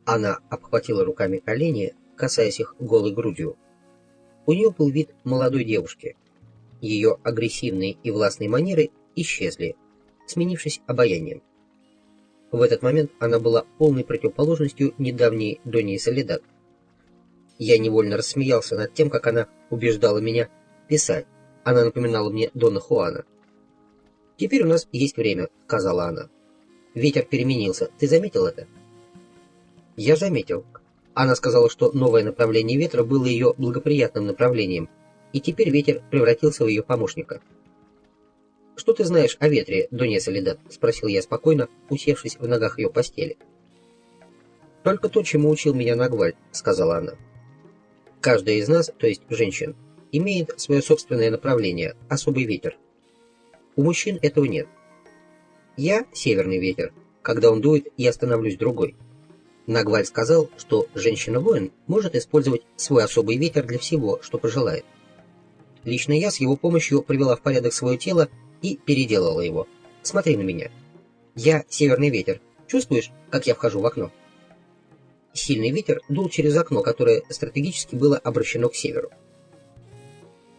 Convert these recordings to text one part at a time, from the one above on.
Она обхватила руками колени, касаясь их голой грудью. У нее был вид молодой девушки. Ее агрессивные и властные манеры исчезли, сменившись обаянием. В этот момент она была полной противоположностью недавней Доньи Соледад. Я невольно рассмеялся над тем, как она убеждала меня писать. Она напоминала мне Дона Хуана. «Теперь у нас есть время», — сказала она. «Ветер переменился. Ты заметил это?» Я заметил. Она сказала, что новое направление ветра было ее благоприятным направлением, и теперь ветер превратился в ее помощника. «Что ты знаешь о ветре, Донья Соледад?» — спросил я спокойно, усевшись в ногах ее постели. «Только то, чему учил меня Нагваль», — сказала она. «Каждая из нас, то есть женщин, имеет свое собственное направление, особый ветер. У мужчин этого нет. Я — северный ветер. Когда он дует, я становлюсь другой. Нагваль сказал, что женщина-воин может использовать свой особый ветер для всего, что пожелает. Лично я с его помощью привела в порядок свое тело и переделала его. Смотри на меня. Я северный ветер. Чувствуешь, как я вхожу в окно?» Сильный ветер дул через окно, которое стратегически было обращено к северу.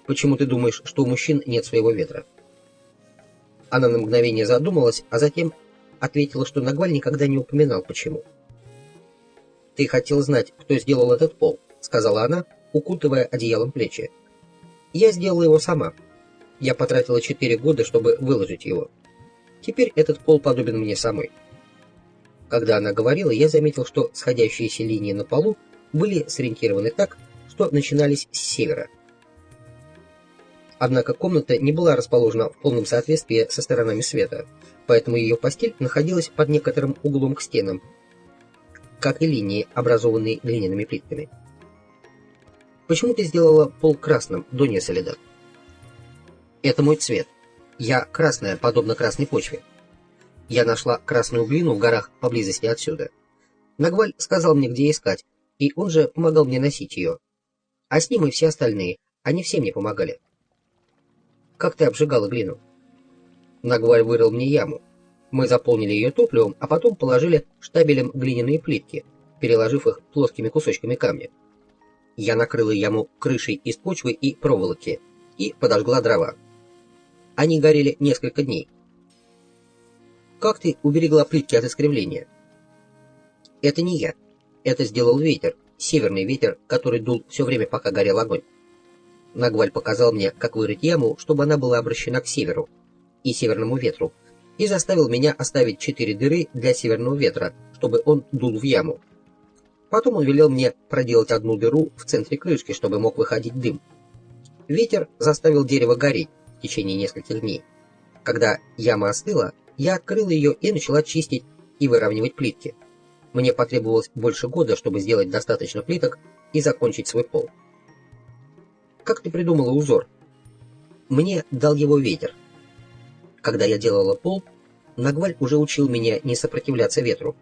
«Почему ты думаешь, что у мужчин нет своего ветра?» Она на мгновение задумалась, а затем ответила, что Нагваль никогда не упоминал почему. «Ты хотел знать, кто сделал этот пол», — сказала она, укутывая одеялом плечи. «Я сделала его сама. Я потратила 4 года, чтобы выложить его. Теперь этот пол подобен мне самой». Когда она говорила, я заметил, что сходящиеся линии на полу были сориентированы так, что начинались с севера. Однако комната не была расположена в полном соответствии со сторонами света, поэтому ее постель находилась под некоторым углом к стенам, как и линии, образованные глиняными плитками. «Почему ты сделала пол красным, Донья Соледад?» «Это мой цвет. Я красная, подобно красной почве. Я нашла красную глину в горах поблизости отсюда. Нагваль сказал мне, где искать, и он же помогал мне носить ее. А с ним и все остальные, они все мне помогали». «Как ты обжигала глину?» Нагваль вырыл мне яму. Мы заполнили ее топливом, а потом положили штабелем глиняные плитки, переложив их плоскими кусочками камня. Я накрыла яму крышей из почвы и проволоки и подожгла дрова. Они горели несколько дней. «Как ты уберегла плитки от искривления?» «Это не я. Это сделал ветер, северный ветер, который дул все время, пока горел огонь. Нагваль показал мне, как вырыть яму, чтобы она была обращена к северу и северному ветру, и заставил меня оставить 4 дыры для северного ветра, чтобы он дул в яму. Потом он велел мне проделать одну дыру в центре крышки, чтобы мог выходить дым. Ветер заставил дерево гореть в течение нескольких дней. Когда яма остыла, я открыла ее и начала чистить и выравнивать плитки. Мне потребовалось больше года, чтобы сделать достаточно плиток и закончить свой пол». «Как ты придумала узор?» «Мне дал его ветер. Когда я делала пол, Нагваль уже учил меня не сопротивляться ветру.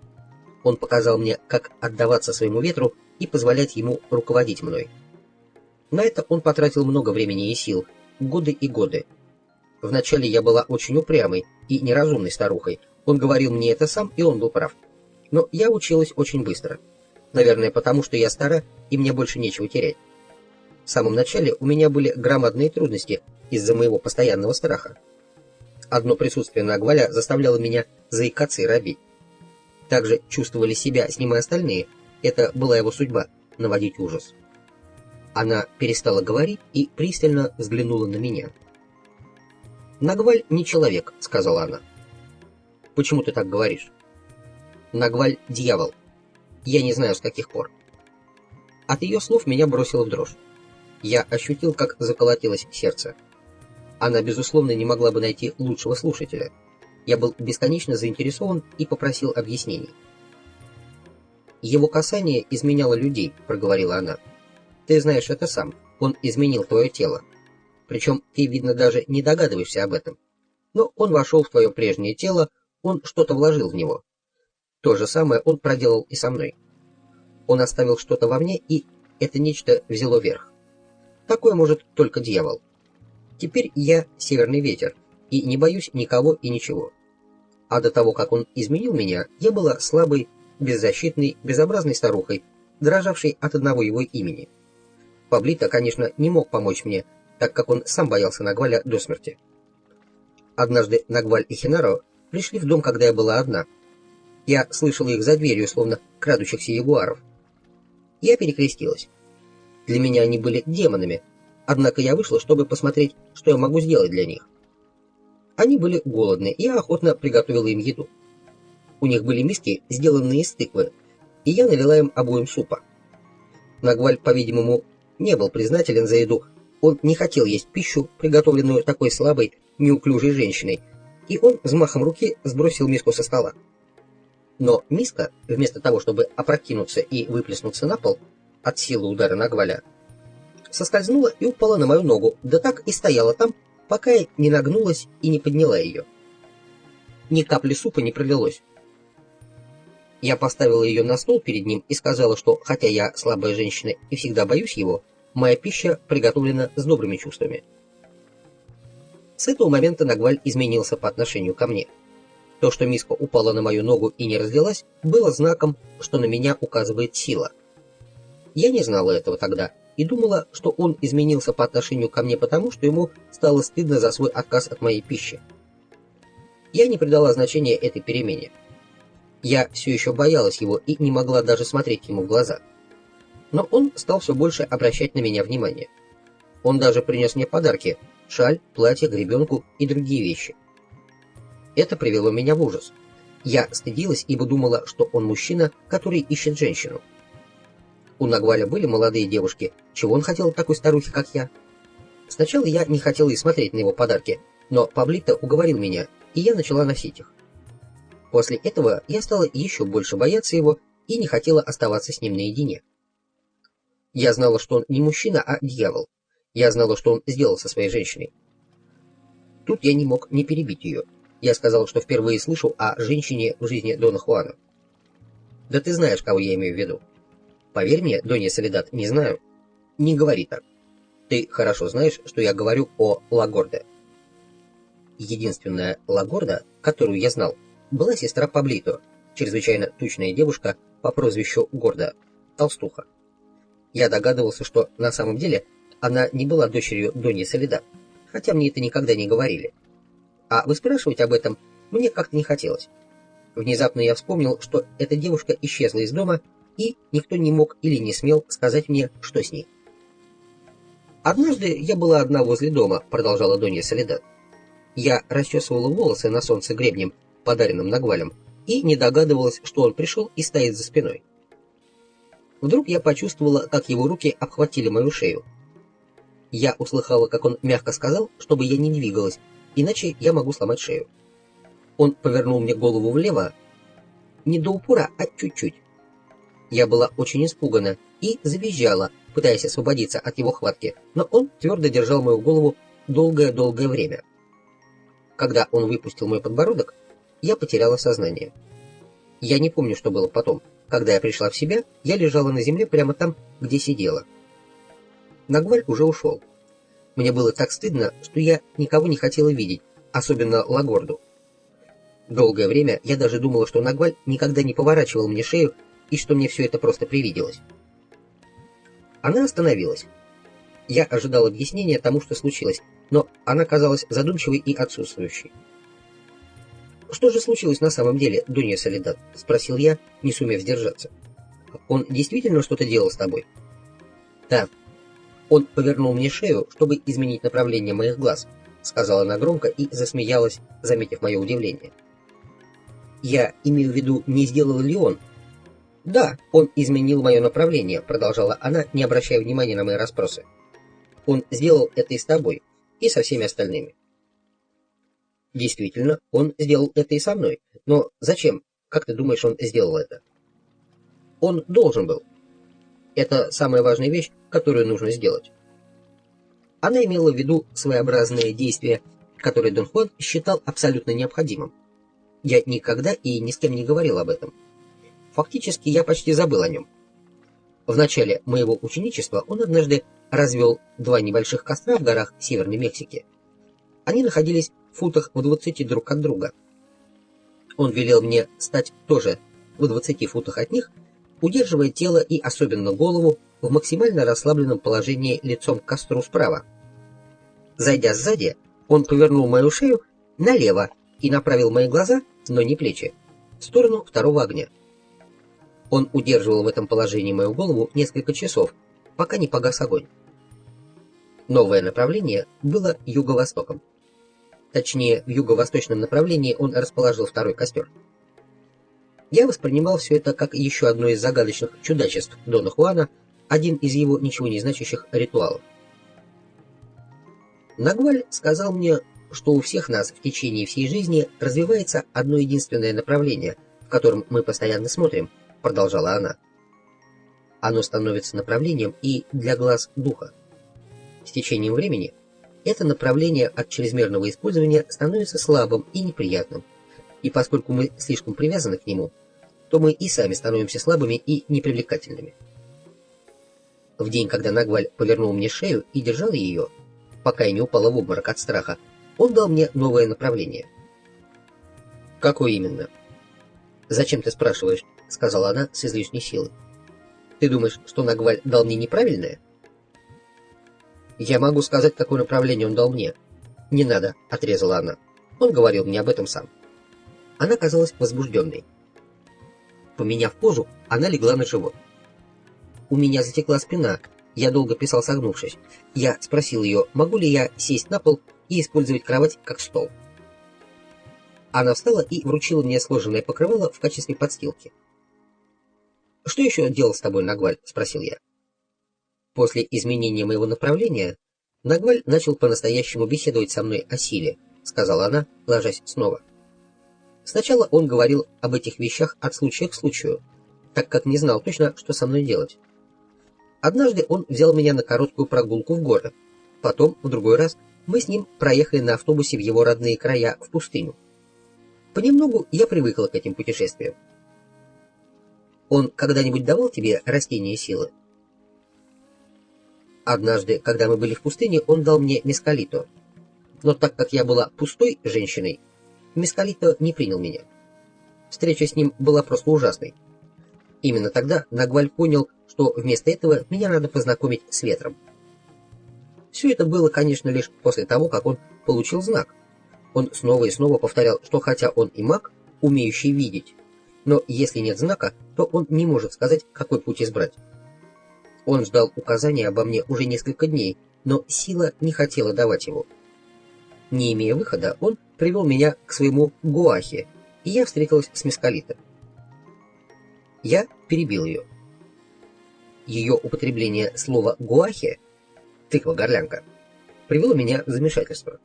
Он показал мне, как отдаваться своему ветру и позволять ему руководить мной. На это он потратил много времени и сил, годы и годы. Вначале я была очень упрямой и неразумной старухой. Он говорил мне это сам, и он был прав. Но я училась очень быстро. Наверное, потому что я стара, и мне больше нечего терять. В самом начале у меня были громадные трудности из-за моего постоянного страха. Одно присутствие Нагваля заставляло меня заикаться и робеть. Также чувствовали себя с ним и остальные. Это была его судьба — наводить ужас. Она перестала говорить и пристально взглянула на меня. «Нагваль не человек», — сказала она. «Почему ты так говоришь?» «Нагваль — дьявол. Я не знаю, с каких пор». От ее слов меня бросило в дрожь. Я ощутил, как заколотилось сердце. Она, безусловно, не могла бы найти лучшего слушателя. Я был бесконечно заинтересован и попросил объяснений. «Его касание изменяло людей», — проговорила она. «Ты знаешь это сам. Он изменил твое тело. Причем ты, видно, даже не догадываешься об этом. Но он вошел в твое прежнее тело, он что-то вложил в него. То же самое он проделал и со мной. Он оставил что-то во мне, и это нечто взяло верх. Такое может только дьявол. Теперь я северный ветер, и не боюсь никого и ничего. А до того, как он изменил меня, я была слабой беззащитной, безобразной старухой, дрожавшей от одного его имени. Паблито, конечно, не мог помочь мне, так как он сам боялся Нагваля до смерти. Однажды Нагваль и Хенаро пришли в дом, когда я была одна. Я слышала их за дверью, словно крадущихся ягуаров. Я перекрестилась. Для меня они были демонами, однако я вышла, чтобы посмотреть, что я могу сделать для них. Они были голодны, и я охотно приготовила им еду. У них были миски, сделанные из тыквы, и я налила им обоим супа. Нагваль, по-видимому, не был признателен за еду. Он не хотел есть пищу, приготовленную такой слабой, неуклюжей женщиной, и он взмахом руки сбросил миску со стола. Но миска, вместо того, чтобы опрокинуться и выплеснуться на пол от силы удара Нагваля, соскользнула и упала на мою ногу, да так и стояла там, пока я не нагнулась и не подняла ее. Ни капли супа не пролилось. Я поставила ее на стол перед ним и сказала, что, хотя я слабая женщина и всегда боюсь его, моя пища приготовлена с добрыми чувствами. С этого момента Нагваль изменился по отношению ко мне. То, что миска упала на мою ногу и не разлилась, было знаком, что на меня указывает сила. Я не знала этого тогда и думала, что он изменился по отношению ко мне потому, что ему стало стыдно за свой отказ от моей пищи. Я не придала значения этой перемене. Я все еще боялась его и не могла даже смотреть ему в глаза. Но он стал все больше обращать на меня внимание. Он даже принес мне подарки: шаль, платье, гребенку и другие вещи. Это привело меня в ужас. Я стыдилась, ибо думала, что он мужчина, который ищет женщину. У Нагваля были молодые девушки. Чего он хотел от такой старухи, как я? Сначала я не хотела и смотреть на его подарки, но Паблито уговорил меня, и я начала носить их. После этого я стала еще больше бояться его и не хотела оставаться с ним наедине. Я знала, что он не мужчина, а дьявол. Я знала, что он сделал со своей женщиной. Тут я не мог не перебить ее. Я сказал, что впервые слышу о женщине в жизни Дона Хуана. Да ты знаешь, кого я имею в виду. Поверь мне, Донья Соледад, не знаю. Не говори так. Ты хорошо знаешь, что я говорю о Лагорде. Единственная Лагорда, которую я знал, была сестра Паблито, чрезвычайно тучная девушка по прозвищу Горда, толстуха. Я догадывался, что на самом деле она не была дочерью Доньи Соледад, хотя мне это никогда не говорили. А выспрашивать об этом мне как-то не хотелось. Внезапно я вспомнил, что эта девушка исчезла из дома, и никто не мог или не смел сказать мне, что с ней. «Однажды я была одна возле дома», — продолжала Донья Соледад. Я расчесывала волосы на солнце гребнем, подаренным Нагвалем, и не догадывалась, что он пришел и стоит за спиной. Вдруг я почувствовала, как его руки обхватили мою шею. Я услыхала, как он мягко сказал, чтобы я не двигалась, иначе я могу сломать шею. Он повернул мне голову влево, не до упора, а чуть-чуть. Я была очень испугана и завизжала, пытаясь освободиться от его хватки, но он твердо держал мою голову долгое-долгое время. Когда он выпустил мой подбородок, я потеряла сознание. Я не помню, что было потом. Когда я пришла в себя, я лежала на земле прямо там, где сидела. Нагваль уже ушел. Мне было так стыдно, что я никого не хотела видеть, особенно Лагорду. Долгое время я даже думала, что Нагваль никогда не поворачивал мне шею, и что мне все это просто привиделось. Она остановилась. Я ожидал объяснения тому, что случилось, но она казалась задумчивой и отсутствующей. «Что же случилось на самом деле, Донья Соледад?» — спросил я, не сумев сдержаться. «Он действительно что-то делал с тобой?» «Да. Он повернул мне шею, чтобы изменить направление моих глаз», — сказала она громко и засмеялась, заметив мое удивление. «Я имею в виду, не сделал ли он?» «Да, он изменил мое направление», — продолжала она, не обращая внимания на мои расспросы. «Он сделал это и с тобой, и со всеми остальными». «Действительно, он сделал это и со мной. Но зачем? Как ты думаешь, он сделал это?» «Он должен был. Это самая важная вещь, которую нужно сделать». Она имела в виду своеобразные действия, которые Дон Хуан считал абсолютно необходимым. Я никогда и ни с кем не говорил об этом. Фактически, я почти забыл о нем. В начале моего ученичества он однажды развел 2 небольших костра в горах Северной Мексики. Они находились в футах в 20 друг от друга. Он велел мне стать тоже в 20 футах от них, удерживая тело и особенно голову в максимально расслабленном положении лицом к костру справа. Зайдя сзади, он повернул мою шею налево и направил мои глаза, но не плечи, в сторону второго огня. Он удерживал в этом положении мою голову несколько часов, пока не погас огонь. Новое направление было юго-востоком. Точнее, в юго-восточном направлении он расположил второй костер. Я воспринимал все это как еще одно из загадочных чудачеств Дона Хуана, один из его ничего не значащих ритуалов. Нагваль сказал мне, что у всех нас в течение всей жизни развивается одно единственное направление, в котором мы постоянно смотрим, продолжала она. Оно становится направлением и для глаз духа. С течением времени это направление от чрезмерного использования становится слабым и неприятным, и поскольку мы слишком привязаны к нему, то мы и сами становимся слабыми и непривлекательными. В день, когда Нагваль повернул мне шею и держал ее, пока я не упала в обморок от страха, он дал мне новое направление. «Какое именно?» «Зачем ты спрашиваешь?» — сказала она с излишней силой. «Ты думаешь, что Нагваль дал мне неправильное?» «Я могу сказать, какое направление он дал мне». «Не надо», — отрезала она. «Он говорил мне об этом сам». Она казалась возбужденной. Поменяв позу, она легла на живот. У меня затекла спина, я долго писал согнувшись. Я спросил ее, могу ли я сесть на пол и использовать кровать как стол. Она встала и вручила мне сложенное покрывало в качестве подстилки. «Что еще делал с тобой Нагваль?» — спросил я. После изменения моего направления Нагваль начал по-настоящему беседовать со мной о силе, сказала она, ложась снова. Сначала он говорил об этих вещах от случая к случаю, так как не знал точно, что со мной делать. Однажды он взял меня на короткую прогулку в горы. Потом, в другой раз, мы с ним проехали на автобусе в его родные края, в пустыню. Понемногу я привыкла к этим путешествиям. Он когда-нибудь давал тебе растения силы? Однажды, когда мы были в пустыне, он дал мне мескалито. Но так как я была пустой женщиной, мескалито не принял меня. Встреча с ним была просто ужасной. Именно тогда Нагваль понял, что вместо этого меня надо познакомить с ветром. Все это было, конечно, лишь после того, как он получил знак. Он снова и снова повторял, что хотя он и маг, умеющий видеть, но если нет знака, то он не может сказать, какой путь избрать. Он ждал указания обо мне уже несколько дней, но сила не хотела давать его. Не имея выхода, он привел меня к своему гуахе, и я встретилась с мескалито. Я перебил ее. Ее употребление слова «гуахе» — тыква-горлянка — привело меня в замешательство.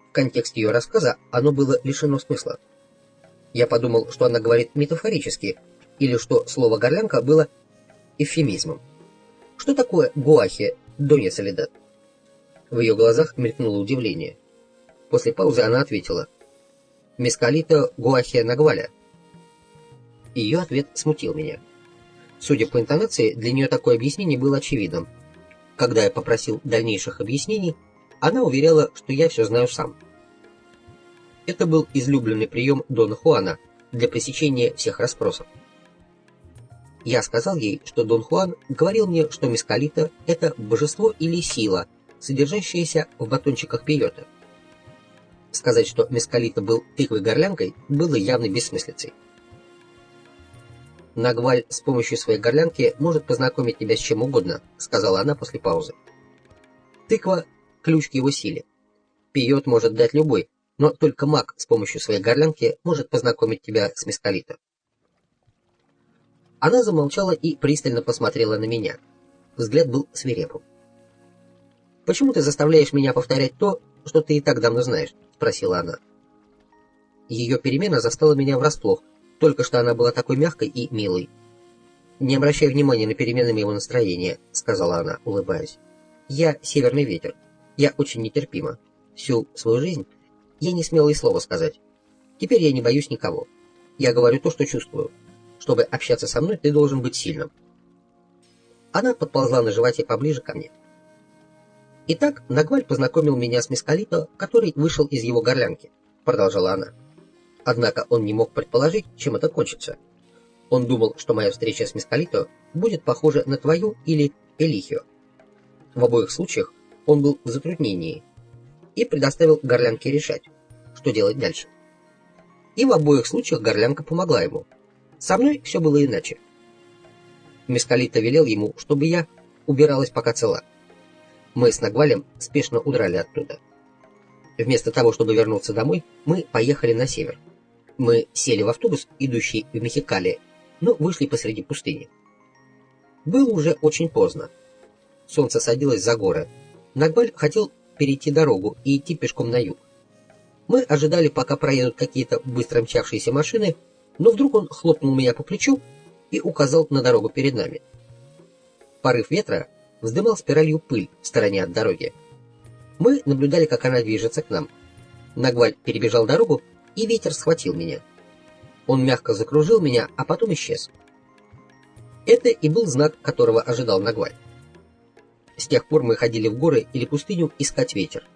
В контексте ее рассказа оно было лишено смысла. Я подумал, что она говорит метафорически, или что слово «горлянка» было эвфемизмом. Что такое гуахе, Донья Соледад? В ее глазах мелькнуло удивление. После паузы она ответила: «Мескалито гуахе Нагваля». Ее ответ смутил меня. Судя по интонации, для нее такое объяснение было очевидным. Когда я попросил дальнейших объяснений, она уверяла, что я все знаю сам. Это был излюбленный прием Дона Хуана для пресечения всех расспросов. Я сказал ей, что Дон Хуан говорил мне, что мескалито — это божество или сила, содержащаяся в батончиках пейота. Сказать, что мескалито был тыквой-горлянкой, было явной бессмыслицей. «Нагваль с помощью своей горлянки может познакомить тебя с чем угодно», — сказала она после паузы. «Тыква — ключ к его силе. Пейот может дать любой, но только маг с помощью своей горлянки может познакомить тебя с мескалито». Она замолчала и пристально посмотрела на меня. Взгляд был свирепым. «Почему ты заставляешь меня повторять то, что ты и так давно знаешь?» — спросила она. Ее перемена застала меня врасплох. Только что она была такой мягкой и милой. «Не обращай внимания на перемены моего настроения», — сказала она, улыбаясь. «Я северный ветер. Я очень нетерпима. Всю свою жизнь я не смела и слова сказать. Теперь я не боюсь никого. Я говорю то, что чувствую. Чтобы общаться со мной, ты должен быть сильным». Она подползла на животе поближе ко мне. «Итак, Нагваль познакомил меня с мескалито, который вышел из его горлянки», — продолжала она. «Однако он не мог предположить, чем это кончится. Он думал, что моя встреча с Мискалито будет похожа на твою или Элихио. В обоих случаях он был в затруднении и предоставил горлянке решать, что делать дальше. И в обоих случаях горлянка помогла ему. Со мной все было иначе. Мискалито велел ему, чтобы я убиралась пока цела. Мы с Нагвалем спешно удрали оттуда. Вместо того, чтобы вернуться домой, мы поехали на север. Мы сели в автобус, идущий в Мехикали, но вышли посреди пустыни. Было уже очень поздно. Солнце садилось за горы. Нагваль хотел перейти дорогу и идти пешком на юг. Мы ожидали, пока проедут какие-то быстро мчавшиеся машины, но вдруг он хлопнул меня по плечу и указал на дорогу перед нами. Порыв ветра вздымал спиралью пыль в стороне от дороги. Мы наблюдали, как она движется к нам. Нагваль перебежал дорогу, и ветер схватил меня. Он мягко закружил меня, а потом исчез. Это и был знак, которого ожидал Нагваль. С тех пор мы ходили в горы или пустыню искать ветер.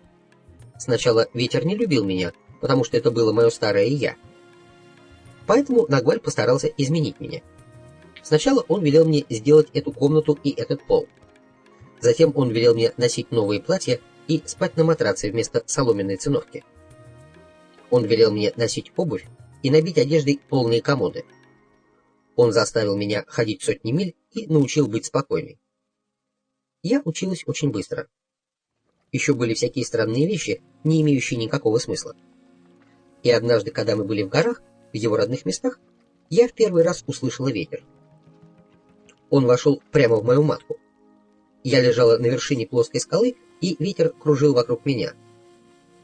Сначала ветер не любил меня, потому что это было мое старое «я». Поэтому Нагваль постарался изменить меня. Сначала он велел мне сделать эту комнату и этот пол. Затем он велел мне носить новые платья и спать на матраце вместо соломенной циновки. Он велел мне носить обувь и набить одеждой полные комоды. Он заставил меня ходить сотни миль и научил быть спокойной. Я училась очень быстро. Еще были всякие странные вещи, не имеющие никакого смысла. И однажды, когда мы были в горах, в его родных местах, я в первый раз услышала ветер. Он вошел прямо в мою матку. Я лежала на вершине плоской скалы, и ветер кружил вокруг меня.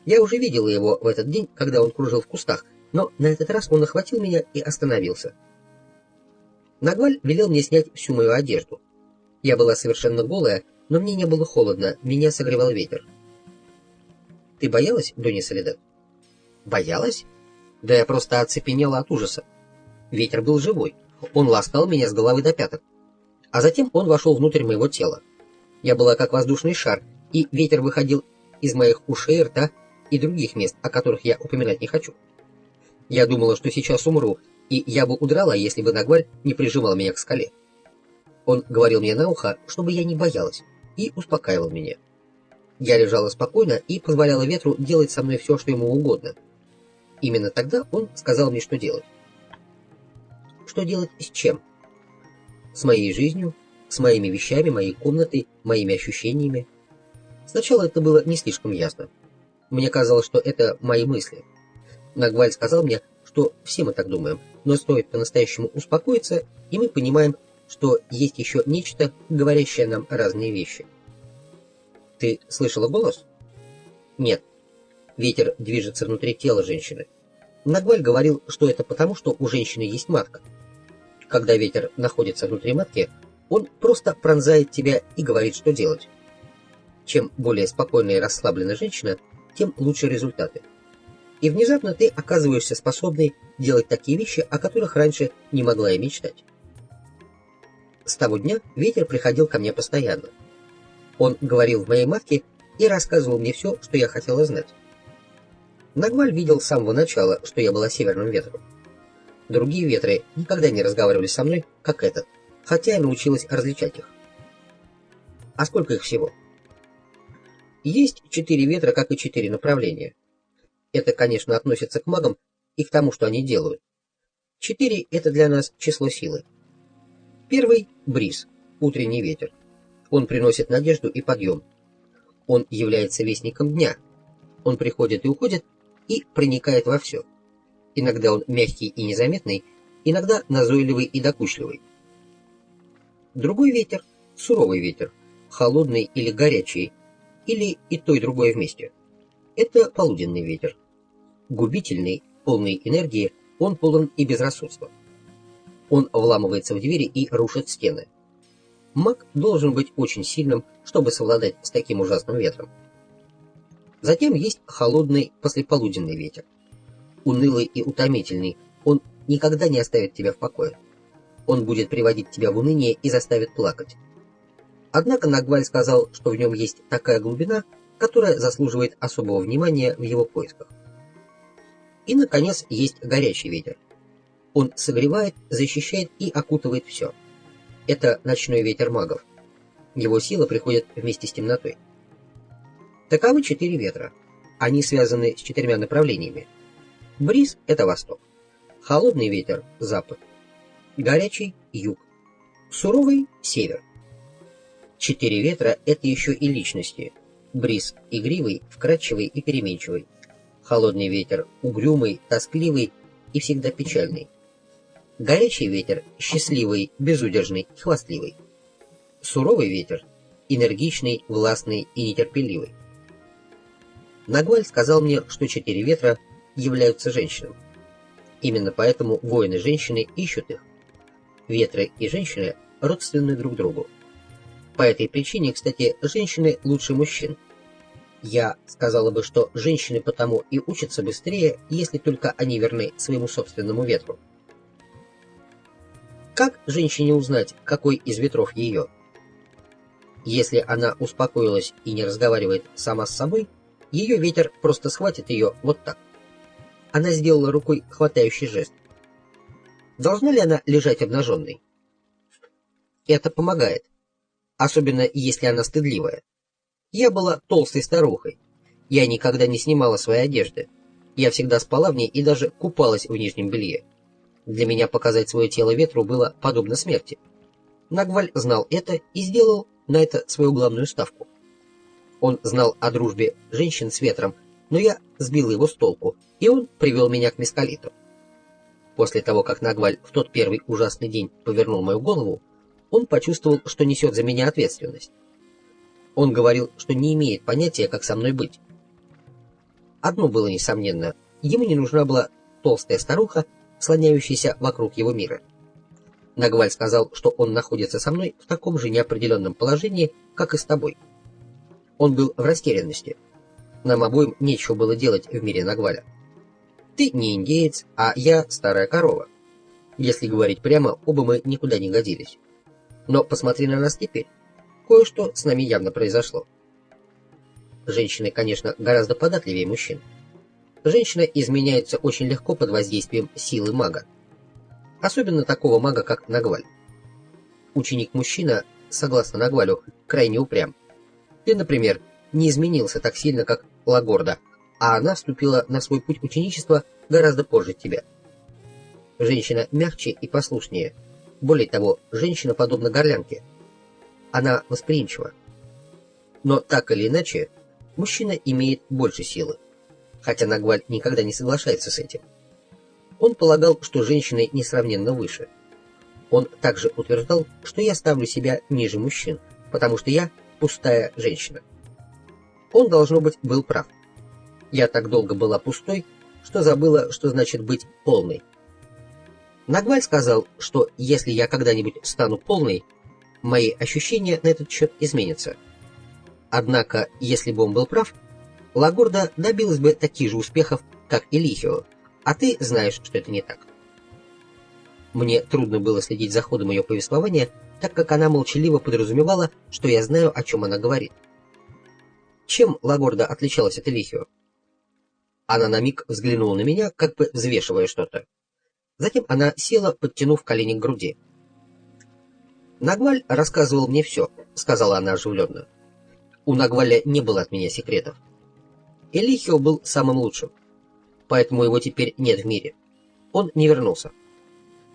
Я уже видела его в этот день, когда он кружил в кустах, но на этот раз он охватил меня и остановился. Нагваль велел мне снять всю мою одежду. Я была совершенно голая, но мне не было холодно, меня согревал ветер. Ты боялась, Донья Соледад? Боялась? Да я просто оцепенела от ужаса. Ветер был живой, он ласкал меня с головы до пяток. А затем он вошел внутрь моего тела. Я была как воздушный шар, и ветер выходил из моих ушей, рта и других мест, о которых я упоминать не хочу. Я думала, что сейчас умру, и я бы удрала, если бы Нагваль не прижимал меня к скале. Он говорил мне на ухо, чтобы я не боялась, и успокаивал меня. Я лежала спокойно и позволяла ветру делать со мной все, что ему угодно. Именно тогда он сказал мне, что делать. Что делать с чем? С моей жизнью, с моими вещами, моей комнатой, моими ощущениями. Сначала это было не слишком ясно. Мне казалось, что это мои мысли. Нагваль сказал мне, что все мы так думаем, но стоит по-настоящему успокоиться, и мы понимаем, что есть еще нечто, говорящее нам разные вещи. Ты слышала голос? Нет. Ветер движется внутри тела женщины. Нагваль говорил, что это потому, что у женщины есть матка. Когда ветер находится внутри матки, он просто пронзает тебя и говорит, что делать. Чем более спокойная и расслабленная женщина, тем лучше результаты. И внезапно ты оказываешься способной делать такие вещи, о которых раньше не могла и мечтать. С того дня ветер приходил ко мне постоянно. Он говорил в моей матке и рассказывал мне все, что я хотела знать. Нагваль видел с самого начала, что я была северным ветром. Другие ветры никогда не разговаривали со мной, как этот, хотя я научилась различать их. А сколько их всего? Есть 4 ветра, как и 4 направления. Это, конечно, относится к магам и к тому, что они делают. 4 — это для нас число силы. Первый — бриз, утренний ветер. Он приносит надежду и подъем. Он является вестником дня. Он приходит и уходит, и проникает во все. Иногда он мягкий и незаметный, иногда назойливый и докучливый. Другой ветер — суровый ветер, холодный или горячий, или и то, и другое вместе. Это полуденный ветер. Губительный, полный энергии, он полон и безрассудства. Он вламывается в двери и рушит стены. Маг должен быть очень сильным, чтобы совладать с таким ужасным ветром. Затем есть холодный послеполуденный ветер. Унылый и утомительный, он никогда не оставит тебя в покое. Он будет приводить тебя в уныние и заставит плакать. Однако Нагваль сказал, что в нем есть такая глубина, которая заслуживает особого внимания в его поисках. И, наконец, есть горячий ветер. Он согревает, защищает и окутывает все. Это ночной ветер магов. Его сила приходит вместе с темнотой. Таковы 4 ветра. Они связаны с 4 направлениями. Бриз – это восток. Холодный ветер – запад. Горячий – юг. Суровый – север. 4 ветра – это еще и личности. Бриз – игривый, вкрадчивый и переменчивый. Холодный ветер – угрюмый, тоскливый и всегда печальный. Горячий ветер – счастливый, безудержный и хвастливый. Суровый ветер – энергичный, властный и нетерпеливый. Нагваль сказал мне, что 4 ветра являются женщинами. Именно поэтому воины-женщины ищут их. Ветры и женщины родственны друг другу. По этой причине, кстати, женщины лучше мужчин. Я сказала бы, что женщины потому и учатся быстрее, если только они верны своему собственному ветру. Как женщине узнать, какой из ветров ее? Если она успокоилась и не разговаривает сама с собой, ее ветер просто схватит ее вот так. Она сделала рукой хватающий жест. Должна ли она лежать обнаженной? Это помогает, особенно если она стыдливая. Я была толстой старухой. Я никогда не снимала своей одежды. Я всегда спала в ней и даже купалась в нижнем белье. Для меня показать свое тело ветру было подобно смерти. Нагваль знал это и сделал на это свою главную ставку. Он знал о дружбе женщин с ветром, но я сбил его с толку, и он привел меня к мескалиту. После того, как Нагваль в тот первый ужасный день повернул мою голову, он почувствовал, что несет за меня ответственность. Он говорил, что не имеет понятия, как со мной быть. Одно было несомненно, ему не нужна была толстая старуха, слоняющаяся вокруг его мира. Нагваль сказал, что он находится со мной в таком же неопределенном положении, как и с тобой. Он был в растерянности. Нам обоим нечего было делать в мире Нагваля. Ты не индеец, а я старая корова. Если говорить прямо, оба мы никуда не годились. Но посмотри на нас теперь. Кое-что с нами явно произошло. Женщины, конечно, гораздо податливее мужчин. Женщина изменяется очень легко под воздействием силы мага. Особенно такого мага, как Нагваль. Ученик-мужчина, согласно Нагвалю, крайне упрям. Ты, например, не изменился так сильно, как Лагорда, а она вступила на свой путь ученичества гораздо позже тебя. Женщина мягче и послушнее. Более того, женщина подобна горлянке. Она восприимчива. Но так или иначе, мужчина имеет больше силы. Хотя Нагваль никогда не соглашается с этим. Он полагал, что женщины несравненно выше. Он также утверждал, что я ставлю себя ниже мужчин, потому что я пустая женщина. Он, должно быть, был прав. Я так долго была пустой, что забыла, что значит быть полной. Нагваль сказал, что если я когда-нибудь стану полной, мои ощущения на этот счет изменятся. Однако, если бы он был прав, Лагорда добилась бы таких же успехов, как и Лихио, а ты знаешь, что это не так. Мне трудно было следить за ходом ее повествования, так как она молчаливо подразумевала, что я знаю, о чем она говорит. Чем Лагорда отличалась от Элихио? Она на миг взглянула на меня, как бы взвешивая что-то. Затем она села, подтянув колени к груди. «Нагваль рассказывал мне все», — сказала она оживленно. «У Нагваля не было от меня секретов. Элихио был самым лучшим, поэтому его теперь нет в мире. Он не вернулся.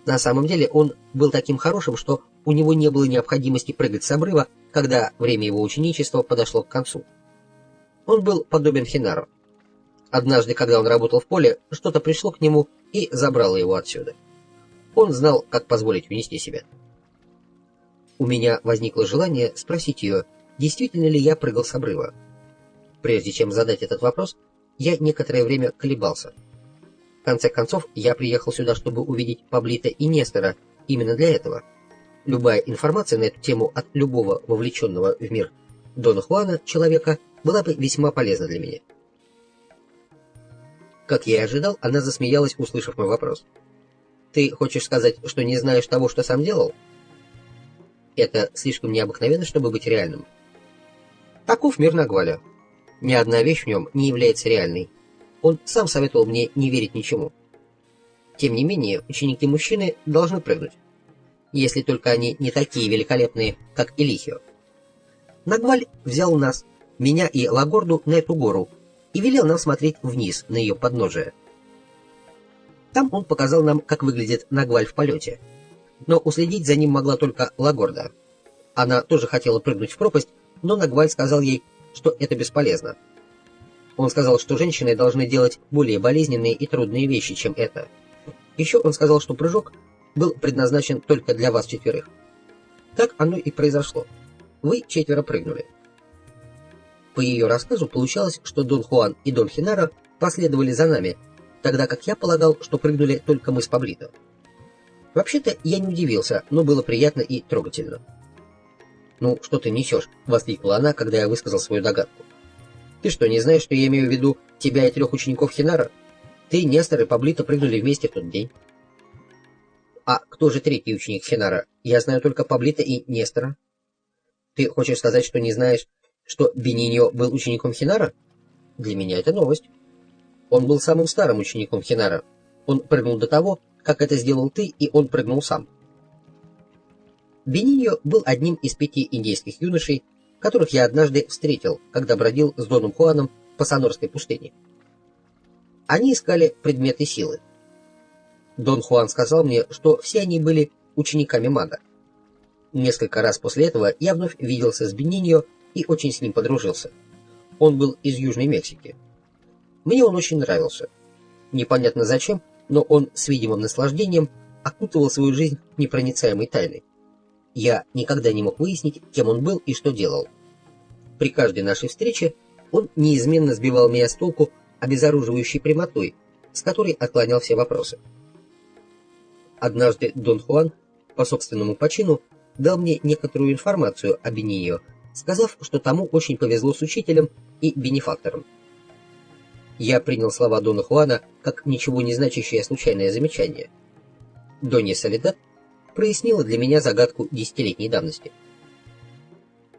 На самом деле он был таким хорошим, что у него не было необходимости прыгать с обрыва, когда время его ученичества подошло к концу. Он был подобен Хинару. Однажды, когда он работал в поле, что-то пришло к нему и забрало его отсюда. Он знал, как позволить унести себя. У меня возникло желание спросить ее, действительно ли я прыгал с обрыва. Прежде чем задать этот вопрос, я некоторое время колебался. В конце концов, я приехал сюда, чтобы увидеть Паблита и Нестора именно для этого. Любая информация на эту тему от любого вовлеченного в мир Дона Хуана человека была бы весьма полезна для меня. Как я и ожидал, она засмеялась, услышав мой вопрос. «Ты хочешь сказать, что не знаешь того, что сам делал?» Это слишком необыкновенно, чтобы быть реальным. Таков мир Нагваля. Ни одна вещь в нем не является реальной. Он сам советовал мне не верить ничему. Тем не менее, ученики-мужчины должны прыгнуть, если только они не такие великолепные, как Элихио. Нагваль взял нас, меня и Лагорду, на эту гору и велел нам смотреть вниз, на ее подножие. Там он показал нам, как выглядит Нагваль в полете, но уследить за ним могла только Лагорда. Она тоже хотела прыгнуть в пропасть, но Нагваль сказал ей, что это бесполезно. Он сказал, что женщины должны делать более болезненные и трудные вещи, чем это. Еще он сказал, что прыжок был предназначен только для вас четверых. Так оно и произошло. Вы четверо прыгнули. По ее рассказу получалось, что Дон Хуан и Дон Хенаро последовали за нами, тогда как я полагал, что прыгнули только мы с Паблито. Вообще-то я не удивился, но было приятно и трогательно. «Ну, что ты несешь?» — воскликнула она, когда я высказал свою догадку. «Ты что, не знаешь, что я имею в виду тебя и 3 учеников Хенаро? Ты, Нестор и Паблито прыгнули вместе в тот день». «А кто же 3-й ученик Хенаро? Я знаю только Паблито и Нестора». «Ты хочешь сказать, что не знаешь, что Бениньо был учеником Хенаро? Для меня это новость. Он был самым старым учеником Хенаро. Он прыгнул до того, как это сделал ты, и он прыгнул сам». Бениньо был одним из 5 индейских юношей, которых я однажды встретил, когда бродил с Доном Хуаном по Сонорской пустыне. Они искали предметы силы. Дон Хуан сказал мне, что все они были учениками мага. Несколько раз после этого я вновь виделся с Бениньо и очень с ним подружился. Он был из Южной Мексики. Мне он очень нравился. Непонятно зачем, но он с видимым наслаждением окутывал свою жизнь непроницаемой тайной. Я никогда не мог выяснить, кем он был и что делал. При каждой нашей встрече он неизменно сбивал меня с толку обезоруживающей прямотой, с которой отклонял все вопросы. Однажды Дон Хуан, по собственному почину, дал мне некоторую информацию о Бениньо, сказав, что тому очень повезло с учителем и бенефактором. Я принял слова Дона Хуана как ничего не значащее случайное замечание. Донья Соледад прояснила для меня загадку 10-летней давности.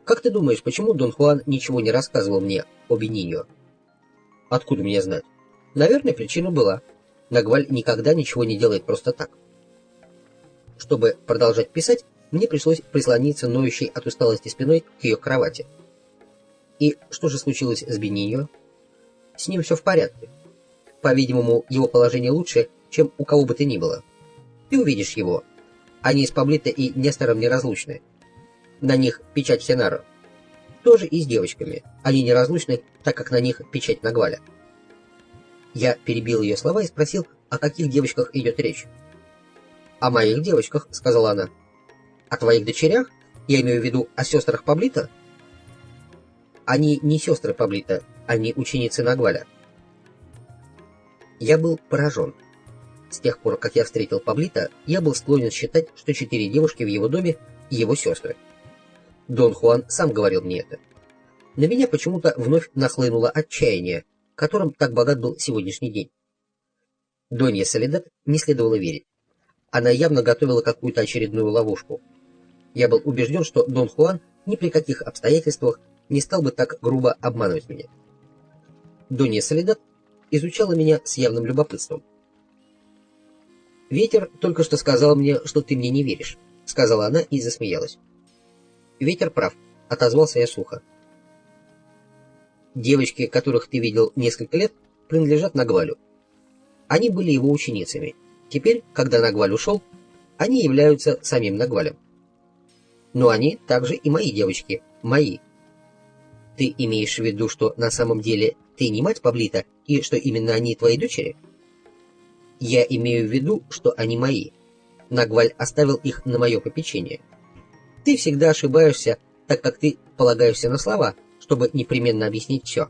«Как ты думаешь, почему Дон Хуан ничего не рассказывал мне о Бениньо?» «Откуда мне знать? Наверное, причина была. Нагваль никогда ничего не делает просто так». Чтобы продолжать писать, мне пришлось прислониться ноющей от усталости спиной к ее кровати. И что же случилось с Бениньо? С ним все в порядке. По-видимому, его положение лучше, чем у кого бы то ни было. Ты увидишь его. Они с Паблито и Нестором неразлучны. На них печать Хенаро. Тоже и с девочками. Они неразлучны, так как на них печать Нагваля. Я перебил ее слова и спросил, о каких девочках идет речь. «О моих девочках», — сказала она. «О твоих дочерях? Я имею в виду о сестрах Паблито?» «Они не сестры Паблито, они ученицы Нагваля». Я был поражен. С тех пор, как я встретил Паблито, я был склонен считать, что 4 девушки в его доме — его сестры. Дон Хуан сам говорил мне это. На меня почему-то вновь нахлынуло отчаяние, которым так богат был сегодняшний день. Донья Соледад не следовало верить. Она явно готовила какую-то очередную ловушку. Я был убежден, что Дон Хуан ни при каких обстоятельствах не стал бы так грубо обманывать меня. Донья Соледад изучала меня с явным любопытством. «Ветер только что сказал мне, что ты мне не веришь», — сказала она и засмеялась. «Ветер прав», — отозвался я сухо. «Девочки, которых ты видел несколько лет, принадлежат Нагвалю. Они были его ученицами. Теперь, когда Нагваль ушел, они являются самим Нагвалем. Но они также и мои девочки, мои. Ты имеешь в виду, что на самом деле ты не мать Паблито, и что именно они твои дочери?» «Я имею в виду, что они мои. Нагваль оставил их на мое попечение. Ты всегда ошибаешься, так как ты полагаешься на слова, чтобы непременно объяснить все.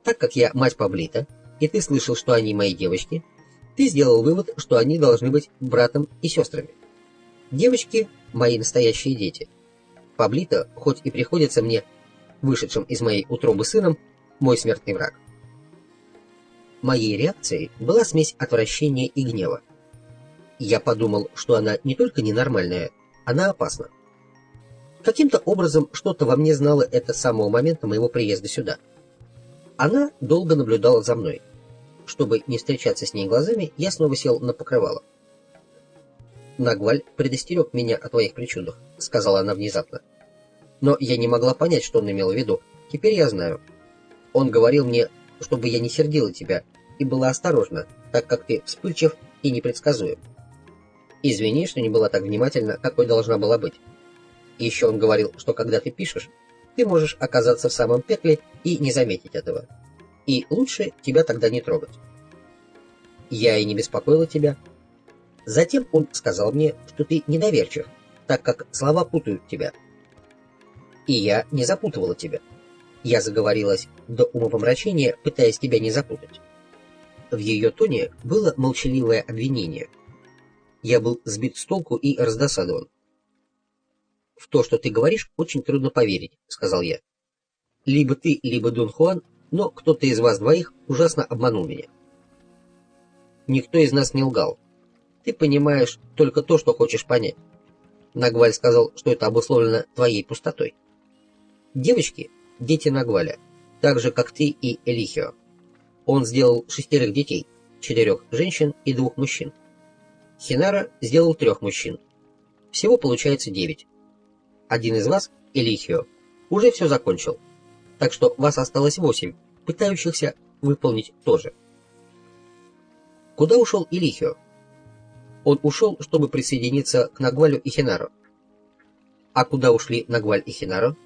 Так как я мать Паблито, и ты слышал, что они мои девочки, ты сделал вывод, что они должны быть братом и сестрами. Девочки — мои настоящие дети. Паблито, хоть и приходится мне, вышедшим из моей утробы сыном, мой смертный враг». Моей реакцией была смесь отвращения и гнева. Я подумал, что она не только ненормальная, она опасна. Каким-то образом что-то во мне знало это с самого момента моего приезда сюда. Она долго наблюдала за мной. чтобы не встречаться с ней глазами, я снова сел на покрывало. «Нагваль предостерег меня о твоих причудах», — сказала она внезапно. Но я не могла понять, что он имел в виду. Теперь я знаю. Он говорил мне, чтобы я не сердила тебя и была осторожна, так как ты вспыльчив и непредсказуем. Извини, что не была так внимательна, какой должна была быть. И еще он говорил, что когда ты пишешь, ты можешь оказаться в самом пекле и не заметить этого. И лучше тебя тогда не трогать. Я и не беспокоила тебя. Затем он сказал мне, что ты недоверчив, так как слова путают тебя. И я не запутывала тебя. Я заговорилась до умопомрачения, пытаясь тебя не запутать. В ее тоне было молчаливое обвинение. Я был сбит с толку и раздосадован. «В то, что ты говоришь, очень трудно поверить», — сказал я. «Либо ты, либо Дон Хуан, но кто-то из вас двоих ужасно обманул меня». «Никто из нас не лгал. Ты понимаешь только то, что хочешь понять». Нагваль сказал, что это обусловлено твоей пустотой. Девочки — дети Нагваля, так же, как ты и Элихио. Он сделал 6 детей, 4 женщин и 2 мужчин. Хинара сделал 3 мужчин. Всего получается 9. Один из вас, Элихио, уже все закончил, так что вас осталось 8, пытающихся выполнить то же. Куда ушел Элихио? Он ушел, чтобы присоединиться к Нагвалю и Хинару. А куда ушли Нагваль и Хинару?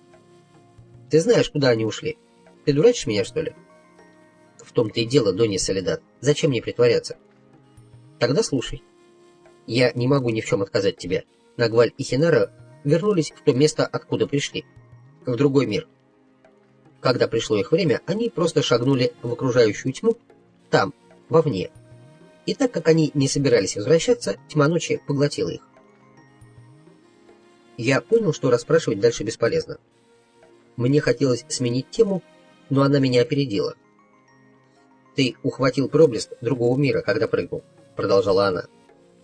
Ты знаешь, куда они ушли? Ты дурачишь меня, что ли? В том-то и дело, Донья Соледад. Зачем мне притворяться? Тогда слушай. Я не могу ни в чем отказать тебе. Нагваль и Хинара вернулись в то место, откуда пришли. В другой мир. Когда пришло их время, они просто шагнули в окружающую тьму, там, вовне. И так как они не собирались возвращаться, тьма ночи поглотила их. Я понял, что расспрашивать дальше бесполезно. Мне хотелось сменить тему, но она меня опередила. «Ты ухватил проблеск другого мира, когда прыгнул», — продолжала она.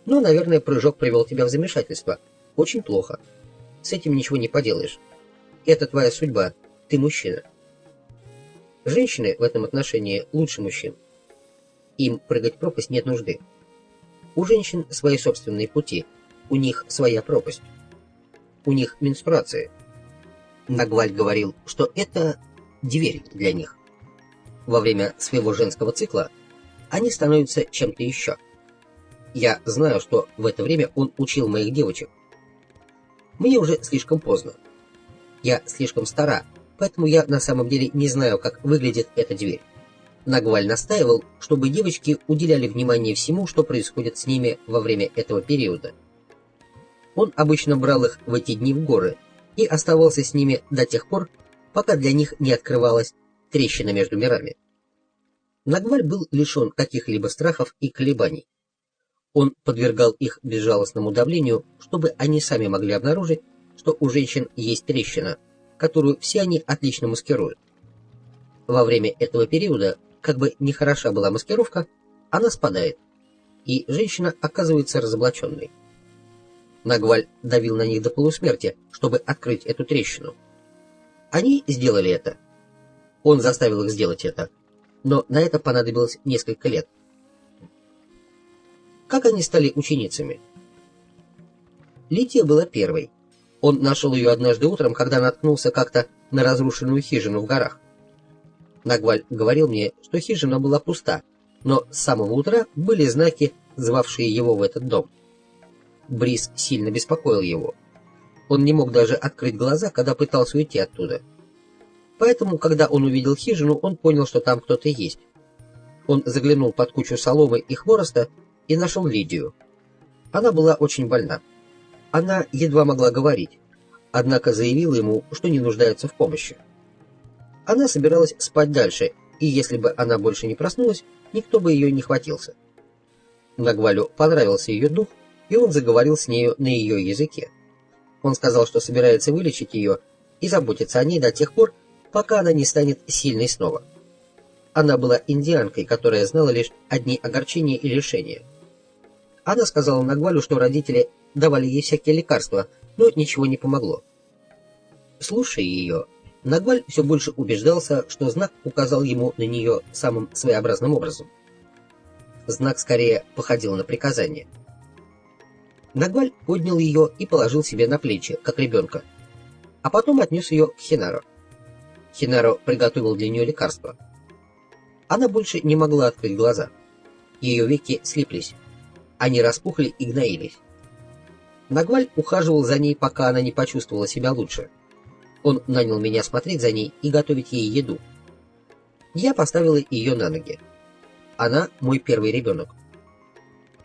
«Но, наверное, прыжок привел тебя в замешательство. Очень плохо. С этим ничего не поделаешь. Это твоя судьба. Ты мужчина. Женщины в этом отношении лучше мужчин. Им прыгать в пропасть нет нужды. У женщин свои собственные пути. У них своя пропасть. У них менструации». Нагваль говорил, что это дверь для них. Во время своего женского цикла они становятся чем-то еще. Я знаю, что в это время он учил моих девочек. Мне уже слишком поздно. Я слишком стара, поэтому я на самом деле не знаю, как выглядит эта дверь. Нагваль настаивал, чтобы девочки уделяли внимание всему, что происходит с ними во время этого периода. Он обычно брал их в эти дни в горы и оставался с ними до тех пор, пока для них не открывалась трещина между мирами. Нагваль был лишен каких-либо страхов и колебаний. Он подвергал их безжалостному давлению, чтобы они сами могли обнаружить, что у женщин есть трещина, которую все они отлично маскируют. Во время этого периода, как бы ни хороша была маскировка, она спадает, и женщина оказывается разоблаченной. Нагваль давил на них до полусмерти, чтобы открыть эту трещину. Они сделали это. Он заставил их сделать это, но на это понадобилось несколько лет. Как они стали ученицами? Лития была первой. Он нашел ее однажды утром, когда наткнулся как-то на разрушенную хижину в горах. Нагваль говорил мне, что хижина была пуста, но с самого утра были знаки, звавшие его в этот дом. Бриз сильно беспокоил его. Он не мог даже открыть глаза, когда пытался уйти оттуда. Поэтому, когда он увидел хижину, он понял, что там кто-то есть. Он заглянул под кучу соломы и хвороста и нашел Лидию. Она была очень больна. Она едва могла говорить, однако заявила ему, что не нуждается в помощи. Она собиралась спать дальше, и если бы она больше не проснулась, никто бы ее не хватился. Нагвалю понравился ее дух, и он заговорил с нею на ее языке. Он сказал, что собирается вылечить ее и заботиться о ней до тех пор, пока она не станет сильной снова. Она была индианкой, которая знала лишь одни огорчения и лишения. Она сказала Нагвалю, что родители давали ей всякие лекарства, но ничего не помогло. Слушая ее, Нагваль все больше убеждался, что знак указал ему на нее самым своеобразным образом. знак скорее походил на приказание. Нагваль поднял ее и положил себе на плечи, как ребенка, а потом отнес ее к Хинаро. Хинаро приготовил для нее лекарство. Она больше не могла открыть глаза. Ее веки слиплись. Они распухли и гноились. Нагваль ухаживал за ней, пока она не почувствовала себя лучше. Он нанял меня смотреть за ней и готовить ей еду. Я поставила ее на ноги. Она мой первый ребенок.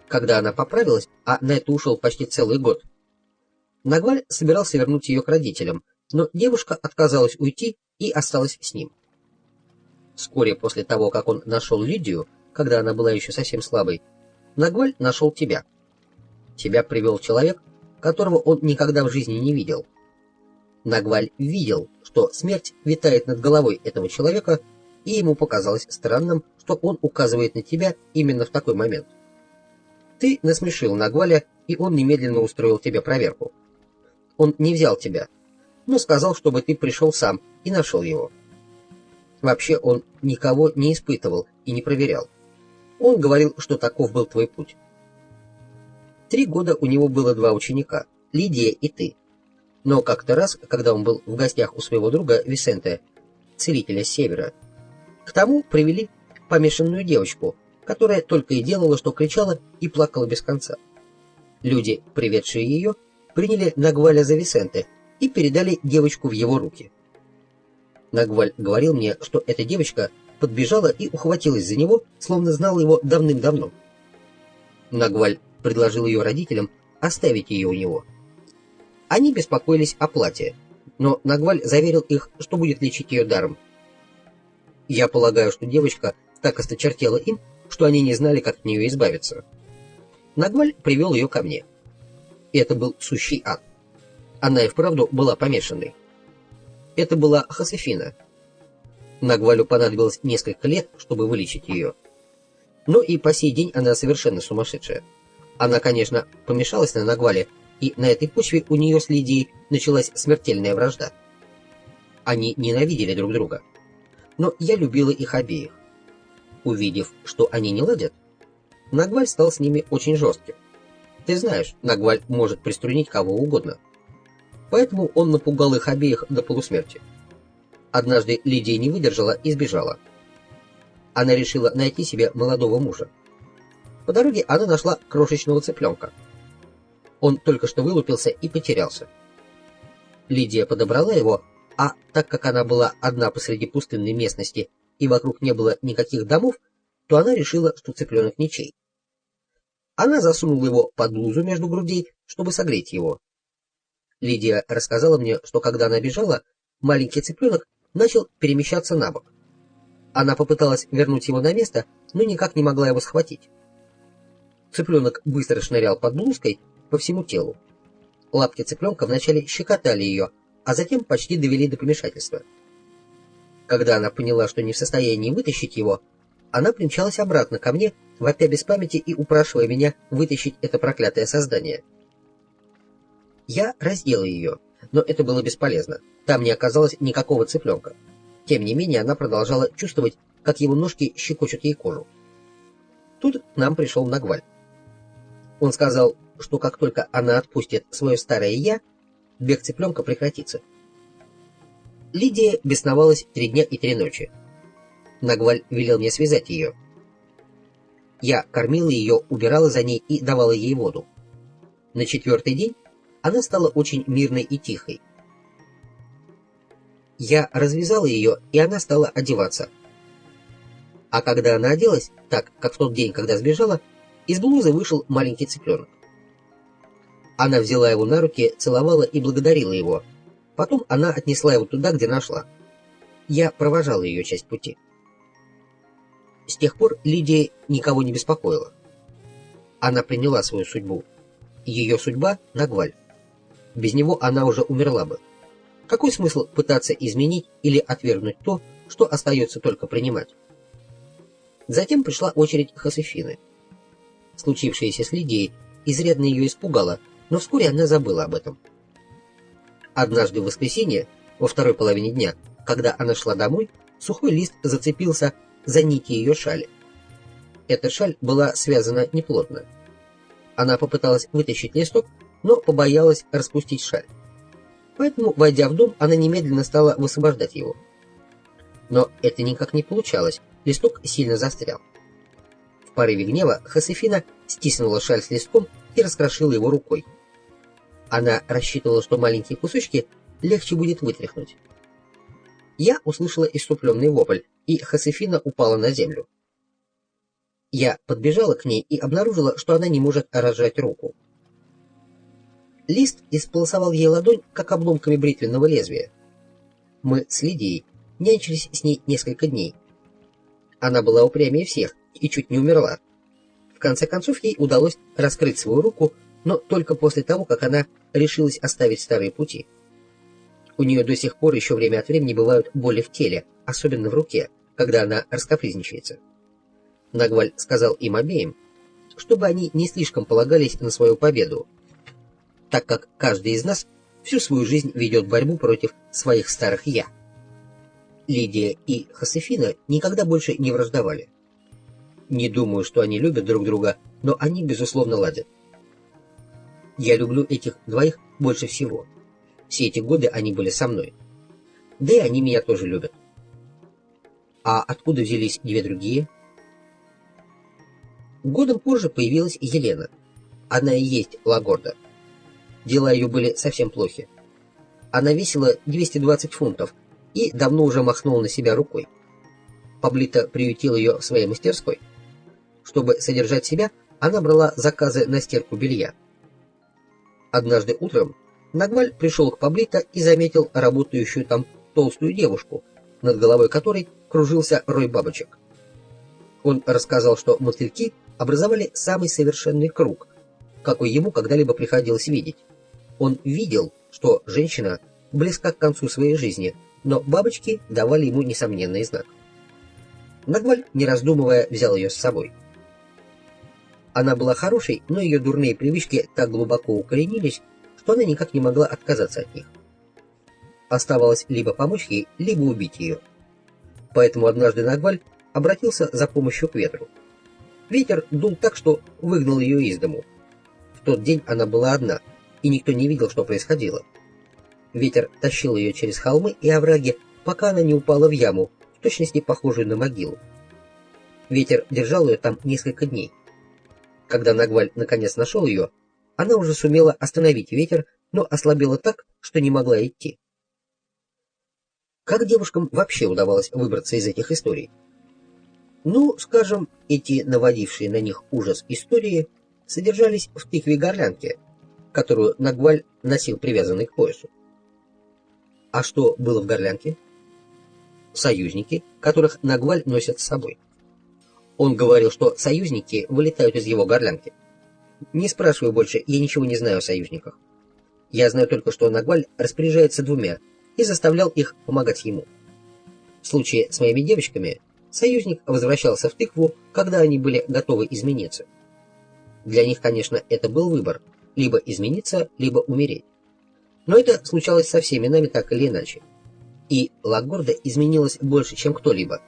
Когда она поправилась, а на это ушел почти целый год, Нагваль собирался вернуть ее к родителям, но девушка отказалась уйти и осталась с ним. Вскоре после того, как он нашел Лидию, когда она была еще совсем слабой, Нагваль нашел тебя. Тебя привел человек, которого он никогда в жизни не видел. Нагваль видел, что смерть витает над головой этого человека, и ему показалось странным, что он указывает на тебя именно в такой момент. Ты насмешил Нагваля, и он немедленно устроил тебе проверку. Он не взял тебя, но сказал, чтобы ты пришел сам и нашел его. Вообще он никого не испытывал и не проверял. Он говорил, что таков был твой путь. 3 года у него было 2 ученика, Лидия и ты. Но как-то раз, когда он был в гостях у своего друга Висенте, целителя с севера, к тому привели помешанную девочку, которая только и делала, что кричала и плакала без конца. Люди, приведшие ее, приняли Нагваля за Висенте и передали девочку в его руки. Нагваль говорил мне, что эта девочка подбежала и ухватилась за него, словно знала его давным-давно. Нагваль предложил ее родителям оставить ее у него. Они беспокоились о плате, но Нагваль заверил их, что будет лечить ее даром. Я полагаю, что девочка так осточертела им, что они не знали, как от нее избавиться. Нагваль привел ее ко мне. Это был сущий ад. Она и вправду была помешанной. Это была Хосефина. Нагвалю понадобилось несколько лет, чтобы вылечить ее. Но и по сей день она совершенно сумасшедшая. Она, конечно, помешалась на Нагвале, и на этой почве у нее с Лидией началась смертельная вражда. Они ненавидели друг друга. Но я любила их обеих. Увидев, что они не ладят, Нагваль стал с ними очень жестким. Ты знаешь, Нагваль может приструнить кого угодно. Поэтому он напугал их обеих до полусмерти. Однажды Лидия не выдержала и сбежала. Она решила найти себе молодого мужа. По дороге она нашла крошечного цыпленка. Он только что вылупился и потерялся. Лидия подобрала его, а так как она была одна посреди пустынной местности и вокруг не было никаких домов, то она решила, что цыпленок ничей. Она засунула его под блузу между грудей, чтобы согреть его. Лидия рассказала мне, что когда она бежала, маленький цыпленок начал перемещаться на бок. Она попыталась вернуть его на место, но никак не могла его схватить. Цыпленок быстро шнырял под блузкой по всему телу. Лапки цыпленка вначале щекотали ее, а затем почти довели до помешательства. Когда она поняла, что не в состоянии вытащить его, она примчалась обратно ко мне, вопя без памяти и упрашивая меня вытащить это проклятое создание. Я раздела ее, но это было бесполезно. Там не оказалось никакого цыпленка. Тем не менее, она продолжала чувствовать, как его ножки щекочут ей кожу. Тут к нам пришел Нагваль. Он сказал, что как только она отпустит свое старое «я», бег цыпленка прекратится. Лидия бесновалась 3 дня и 3 ночи. Нагваль велел мне связать ее. Я кормила ее, убирала за ней и давала ей воду. На 4-й день она стала очень мирной и тихой. Я развязала ее, и она стала одеваться. А когда она оделась, так, как в тот день, когда сбежала, из блузы вышел маленький цыпленок. Она взяла его на руки, целовала и благодарила его. Потом она отнесла его туда, где нашла. Я провожала ее часть пути. С тех пор Лидия никого не беспокоила. Она приняла свою судьбу. Ее судьба — Нагваль. Без него она уже умерла бы. Какой смысл пытаться изменить или отвергнуть то, что остается только принимать? Затем пришла очередь Хосефины. Случившееся с Лидией изрядно ее испугало, но вскоре она забыла об этом. Однажды в воскресенье, во второй половине дня, когда она шла домой, сухой лист зацепился за нити ее шали. Эта шаль была связана неплотно. Она попыталась вытащить листок, но побоялась распустить шаль. Поэтому, войдя в дом, она немедленно стала высвобождать его. Но это никак не получалось, листок сильно застрял. В порыве гнева Хосефина стиснула шаль с листком и раскрошила его рукой. Она рассчитывала, что маленькие кусочки легче будет вытряхнуть. Я услышала исступленный вопль, и Хосефина упала на землю. Я подбежала к ней и обнаружила, что она не может разжать руку. Лист исполосовал ей ладонь, как обломками бритвенного лезвия. Мы с Лидией нянчились с ней несколько дней. Она была упрямее всех и чуть не умерла. В конце концов, ей удалось раскрыть свою руку, но только после того, как она решилась оставить старые пути. У нее до сих пор еще время от времени бывают боли в теле, особенно в руке, когда она раскапризничается. Нагваль сказал им обеим, чтобы они не слишком полагались на свою победу, так как каждый из нас всю свою жизнь ведет борьбу против своих старых «я». Лидия и Хосефина никогда больше не враждовали. Не думаю, что они любят друг друга, но они, безусловно, ладят. Я люблю этих двоих больше всего. Все эти годы они были со мной. Да и они меня тоже любят. А откуда взялись две другие? Годом позже появилась Елена. Она и есть Лагорда. Дела ее были совсем плохи. Она весила 220 фунтов и давно уже махнула на себя рукой. Паблито приютил ее в своей мастерской. Чтобы содержать себя, она брала заказы на стирку белья. Однажды утром Нагваль пришел к Паблито и заметил работающую там толстую девушку, над головой которой кружился рой бабочек. Он рассказал, что мотыльки образовали самый совершенный круг, какой ему когда-либо приходилось видеть. Он видел, что женщина близка к концу своей жизни, но бабочки давали ему несомненный знак. Нагваль, не раздумывая, взял ее с собой. Она была хорошей, но ее дурные привычки так глубоко укоренились, что она никак не могла отказаться от них. Оставалось либо помочь ей, либо убить ее. Поэтому однажды Нагваль обратился за помощью к ветру. Ветер дул так, что выгнал ее из дому. В тот день она была одна, и никто не видел, что происходило. Ветер тащил ее через холмы и овраги, пока она не упала в яму, в точности похожую на могилу. Ветер держал ее там несколько дней. Когда Нагваль наконец нашел ее, она уже сумела остановить ветер, но ослабела так, что не могла идти. Как девушкам вообще удавалось выбраться из этих историй? Ну, скажем, эти наводившие на них ужас истории содержались в тыкве-горлянке, которую Нагваль носил привязанной к поясу. А что было в горлянке? Союзники, которых Нагваль носит с собой. Он говорил, что союзники вылетают из его горлянки. Не спрашиваю больше, я ничего не знаю о союзниках. Я знаю только, что Нагваль распоряжается двумя и заставлял их помогать ему. В случае с моими девочками союзник возвращался в тыкву, когда они были готовы измениться. Для них, конечно, это был выбор – либо измениться, либо умереть. Но это случалось со всеми нами так или иначе. И Лагорда изменилась больше, чем кто-либо.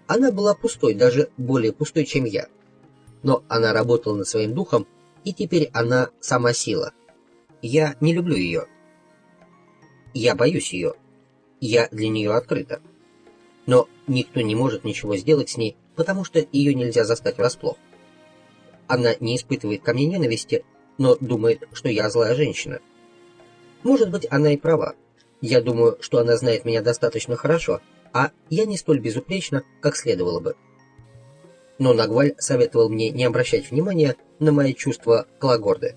Она была пустой, даже более пустой, чем я. Но она работала над своим духом, и теперь она сама сила. Я не люблю ее. Я боюсь ее. Я для нее открыта. Но никто не может ничего сделать с ней, потому что ее нельзя застать врасплох. Она не испытывает ко мне ненависти, но думает, что я злая женщина. Может быть, она и права. Я думаю, что она знает меня достаточно хорошо, а я не столь безупречна, как следовало бы. Но Нагваль советовал мне не обращать внимания на мои чувства к Лагорде.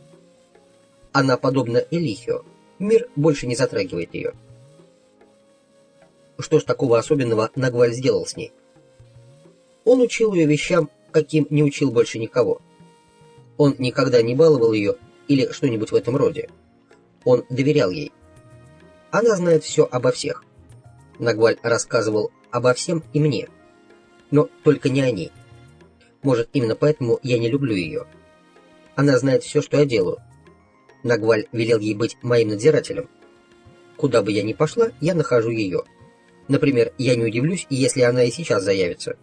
Она подобна Элихио. Мир больше не затрагивает ее. Что ж такого особенного Нагваль сделал с ней? Он учил ее вещам, каким не учил больше никого. Он никогда не баловал ее или что-нибудь в этом роде. Он доверял ей. Она знает все обо всех. Нагваль рассказывал обо всем и мне. Но только не о ней. Может, именно поэтому я не люблю ее. Она знает все, что я делаю. Нагваль велел ей быть моим надзирателем. Куда бы я ни пошла, я нахожу ее. Например, я не удивлюсь, если она и сейчас заявится.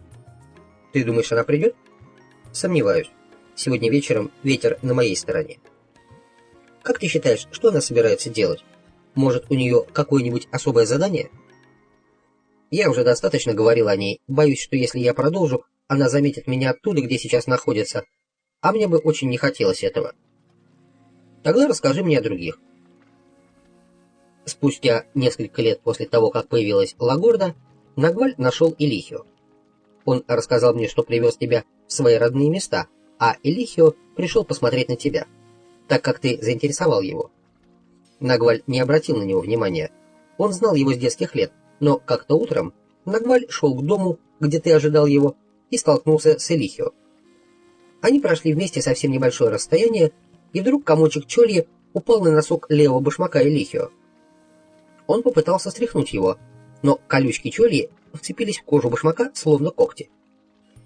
Ты думаешь, она придет? Сомневаюсь. Сегодня вечером ветер на моей стороне. Как ты считаешь, что она собирается делать? Может, у нее какое-нибудь особое задание? Я уже достаточно говорил о ней. Боюсь, что если я продолжу, она заметит меня оттуда, где сейчас находится. А мне бы очень не хотелось этого. Тогда расскажи мне о других. Спустя несколько лет после того, как появилась Лагорда, Нагваль нашел Элихио. Он рассказал мне, что привез тебя в свои родные места, а Элихио пришел посмотреть на тебя, так как ты заинтересовал его. Нагваль не обратил на него внимания. Он знал его с детских лет, но как-то утром Нагваль шел к дому, где ты ожидал его, и столкнулся с Элихио. Они прошли вместе совсем небольшое расстояние, и вдруг комочек чольи упал на носок левого башмака Элихио. Он попытался стряхнуть его, но колючки чольи вцепились в кожу башмака, словно когти.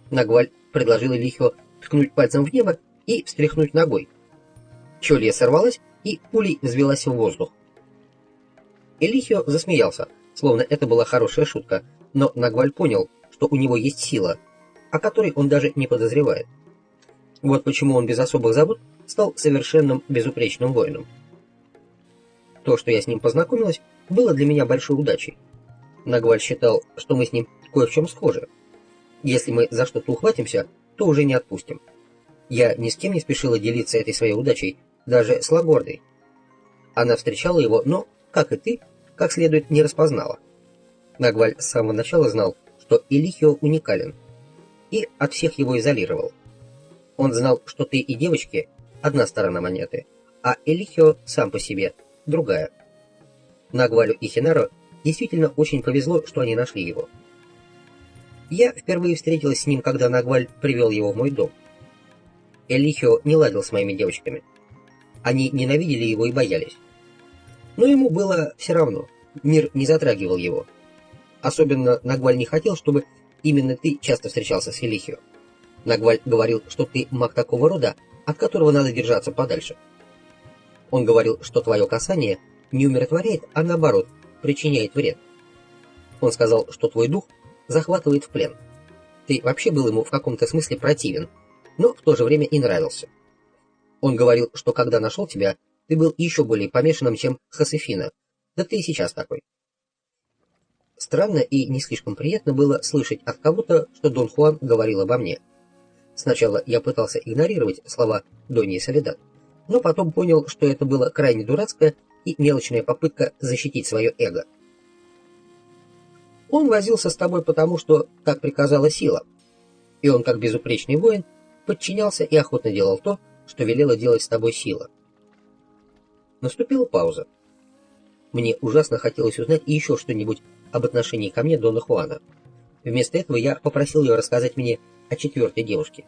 Нагваль предложил Элихио ткнуть пальцем в небо и встряхнуть ногой. Чолья сорвалась, и пулей взвелась в воздух. Элихио засмеялся, словно это была хорошая шутка, но Нагваль понял, что у него есть сила, о которой он даже не подозревает. Вот почему он без особых забот стал совершенным безупречным воином. То, что я с ним познакомилась, было для меня большой удачей. Нагваль считал, что мы с ним кое в чем схожи. Если мы за что-то ухватимся, то уже не отпустим. Я ни с кем не спешила делиться этой своей удачей, даже с Лагордой. Она встречала его, но, как и ты, как следует не распознала. Нагваль с самого начала знал, что Элихио уникален, и от всех его изолировал. Он знал, что ты и девочки – одна сторона монеты, а Элихио сам по себе – другая. Нагвалю и Хинаро действительно очень повезло, что они нашли его. Я впервые встретилась с ним, когда Нагваль привел его в мой дом. Элихио не ладил с моими девочками. Они ненавидели его и боялись. Но ему было все равно, мир не затрагивал его. Особенно Нагваль не хотел, чтобы именно ты часто встречался с Элихио. Нагваль говорил, что ты маг такого рода, от которого надо держаться подальше. Он говорил, что твое касание не умиротворяет, а наоборот, причиняет вред. Он сказал, что твой дух захватывает в плен. Ты вообще был ему в каком-то смысле противен, но в то же время и нравился. Он говорил, что когда нашел тебя, ты был еще более помешанным, чем Хосефина. Да ты и сейчас такой. Странно и не слишком приятно было слышать от кого-то, что Дон Хуан говорил обо мне. Сначала я пытался игнорировать слова Доньи Соледад, но потом понял, что это была крайне дурацкая и мелочная попытка защитить свое эго. Он возился с тобой потому, что так приказала сила, и он, как безупречный воин, подчинялся и охотно делал то, что велела делать с тобой сила. Наступила пауза. Мне ужасно хотелось узнать еще что-нибудь об отношении ко мне Дона Хуана. Вместо этого я попросил ее рассказать мне о четвертой девушке.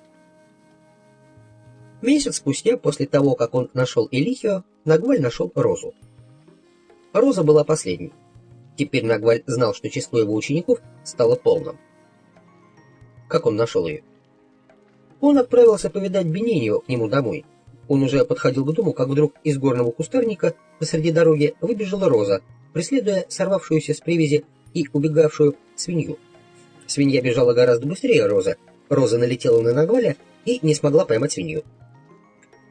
Месяц спустя, после того, как он нашел Элихио, Нагваль нашел Розу. Роза была последней. Теперь Нагваль знал, что число его учеников стало полным. Как он нашел ее? Он отправился повидать Бениньо к нему домой. Он уже подходил к дому, как вдруг из горного кустарника посреди дороги выбежала Роза, преследуя сорвавшуюся с привязи и убегавшую свинью. Свинья бежала гораздо быстрее Розы. Роза налетела на Нагваля и не смогла поймать свинью.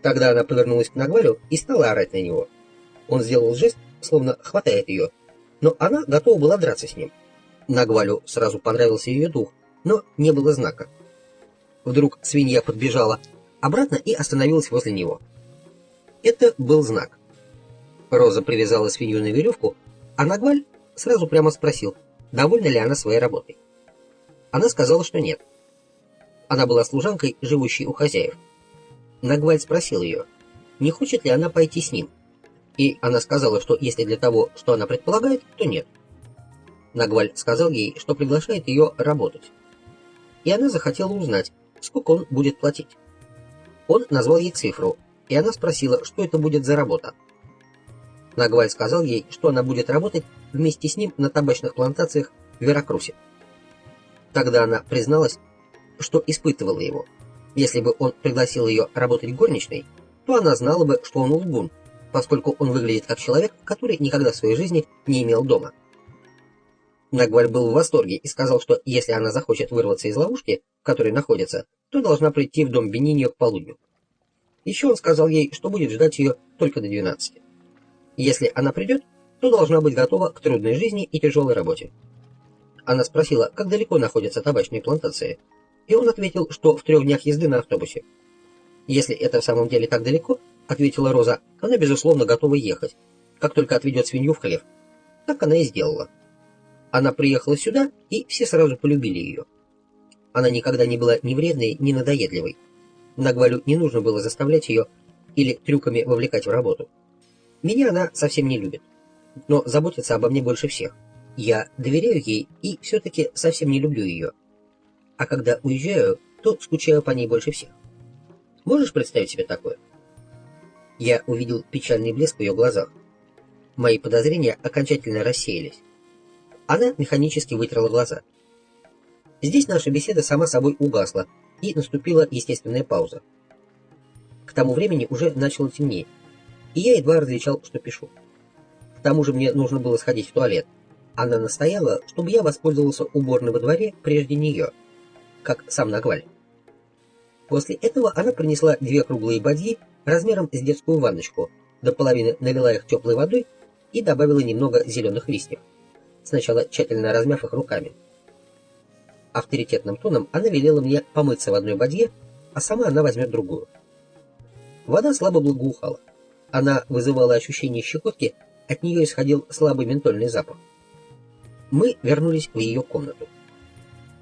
Тогда она повернулась к Нагвалю и стала орать на него. Он сделал жест, словно хватает ее, но она готова была драться с ним. Нагвалю сразу понравился ее дух, но не было знака. Вдруг свинья подбежала обратно и остановилась возле него. Это был знак. Роза привязала свинью на веревку, а Нагваль сразу прямо спросил, довольна ли она своей работой. Она сказала, что нет. Она была служанкой, живущей у хозяев. Нагваль спросил ее, не хочет ли она пойти с ним. И она сказала, что если для того, что она предполагает, то нет. Нагваль сказал ей, что приглашает ее работать. И она захотела узнать, сколько он будет платить. Он назвал ей цифру, и она спросила, что это будет за работа. Нагваль сказал ей, что она будет работать вместе с ним на табачных плантациях в Веракрусе. Тогда она призналась, что испытывала его. Если бы он пригласил ее работать горничной, то она знала бы, что он лгун, поскольку он выглядит как человек, который никогда в своей жизни не имел дома. Нагваль был в восторге и сказал, что если она захочет вырваться из ловушки, в которой находится, то должна прийти в дом Бениньо к полудню. Еще он сказал ей, что будет ждать ее только до 12. Если она придет, то должна быть готова к трудной жизни и тяжелой работе. Она спросила, как далеко находятся табачные плантации, и он ответил, что в 3 днях езды на автобусе. «Если это в самом деле так далеко, — ответила Роза, — она, безусловно, готова ехать, как только отведет свинью в хлев». Так она и сделала. Она приехала сюда, и все сразу полюбили ее. Она никогда не была ни вредной, ни надоедливой. Нагвалю не нужно было заставлять ее или трюками вовлекать в работу. Меня она совсем не любит, но заботится обо мне больше всех. Я доверяю ей и все-таки совсем не люблю ее. А когда уезжаю, то скучаю по ней больше всех. Можешь представить себе такое? Я увидел печальный блеск в ее глазах. Мои подозрения окончательно рассеялись. Она механически вытерла глаза. Здесь наша беседа сама собой угасла, и наступила естественная пауза. К тому времени уже начало темнеть, и я едва различал, что пишу. К тому же мне нужно было сходить в туалет. Она настояла, чтобы я воспользовался уборной во дворе прежде нее, как сам Нагваль. После этого она принесла 2 круглые бадьи размером с детскую ванночку, до половины налила их теплой водой и добавила немного зеленых листьев, сначала тщательно размяв их руками. Авторитетным тоном она велела мне помыться в одной бадье, а сама она возьмет другую. Вода слабо благоухала. Она вызывала ощущение щекотки, от нее исходил слабый ментольный запах. Мы вернулись в ее комнату.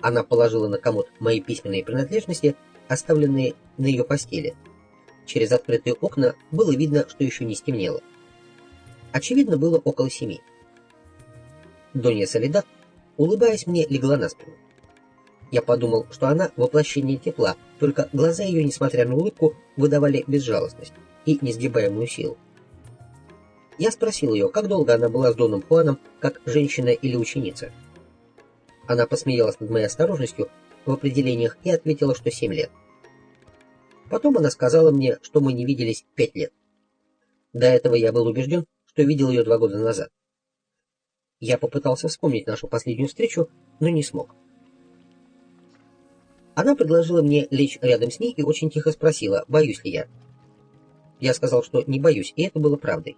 Она положила на комод мои письменные принадлежности, оставленные на ее постели. Через открытые окна было видно, что еще не стемнело. Очевидно, было около 7. Донья Соледад, улыбаясь мне, легла на спину. Я подумал, что она воплощение тепла, только глаза ее, несмотря на улыбку, выдавали безжалостность и несгибаемую силу. Я спросил ее, как долго она была с Доном Хуаном, как женщина или ученица. Она посмеялась над моей осторожностью в определениях и ответила, что 7 лет. Потом она сказала мне, что мы не виделись 5 лет. До этого я был убежден, что видел ее 2 года назад. Я попытался вспомнить нашу последнюю встречу, но не смог. Она предложила мне лечь рядом с ней и очень тихо спросила, боюсь ли я. Я сказал, что не боюсь, и это было правдой.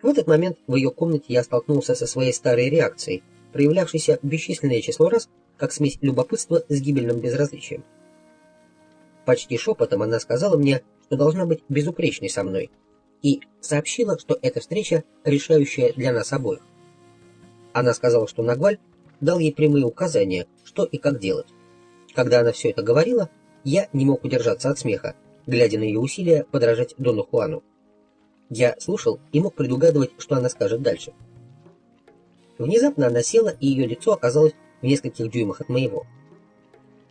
В этот момент в ее комнате я столкнулся со своей старой реакцией, проявлявшейся бесчисленное число раз, как смесь любопытства с гибельным безразличием. Почти шепотом она сказала мне, что должна быть безупречной со мной, и сообщила, что эта встреча решающая для нас обоих. Она сказала, что Нагваль дал ей прямые указания, что и как делать. Когда она все это говорила, я не мог удержаться от смеха, глядя на ее усилия подражать Дону Хуану. Я слушал и мог предугадывать, что она скажет дальше. Внезапно она села, и ее лицо оказалось в нескольких дюймах от моего.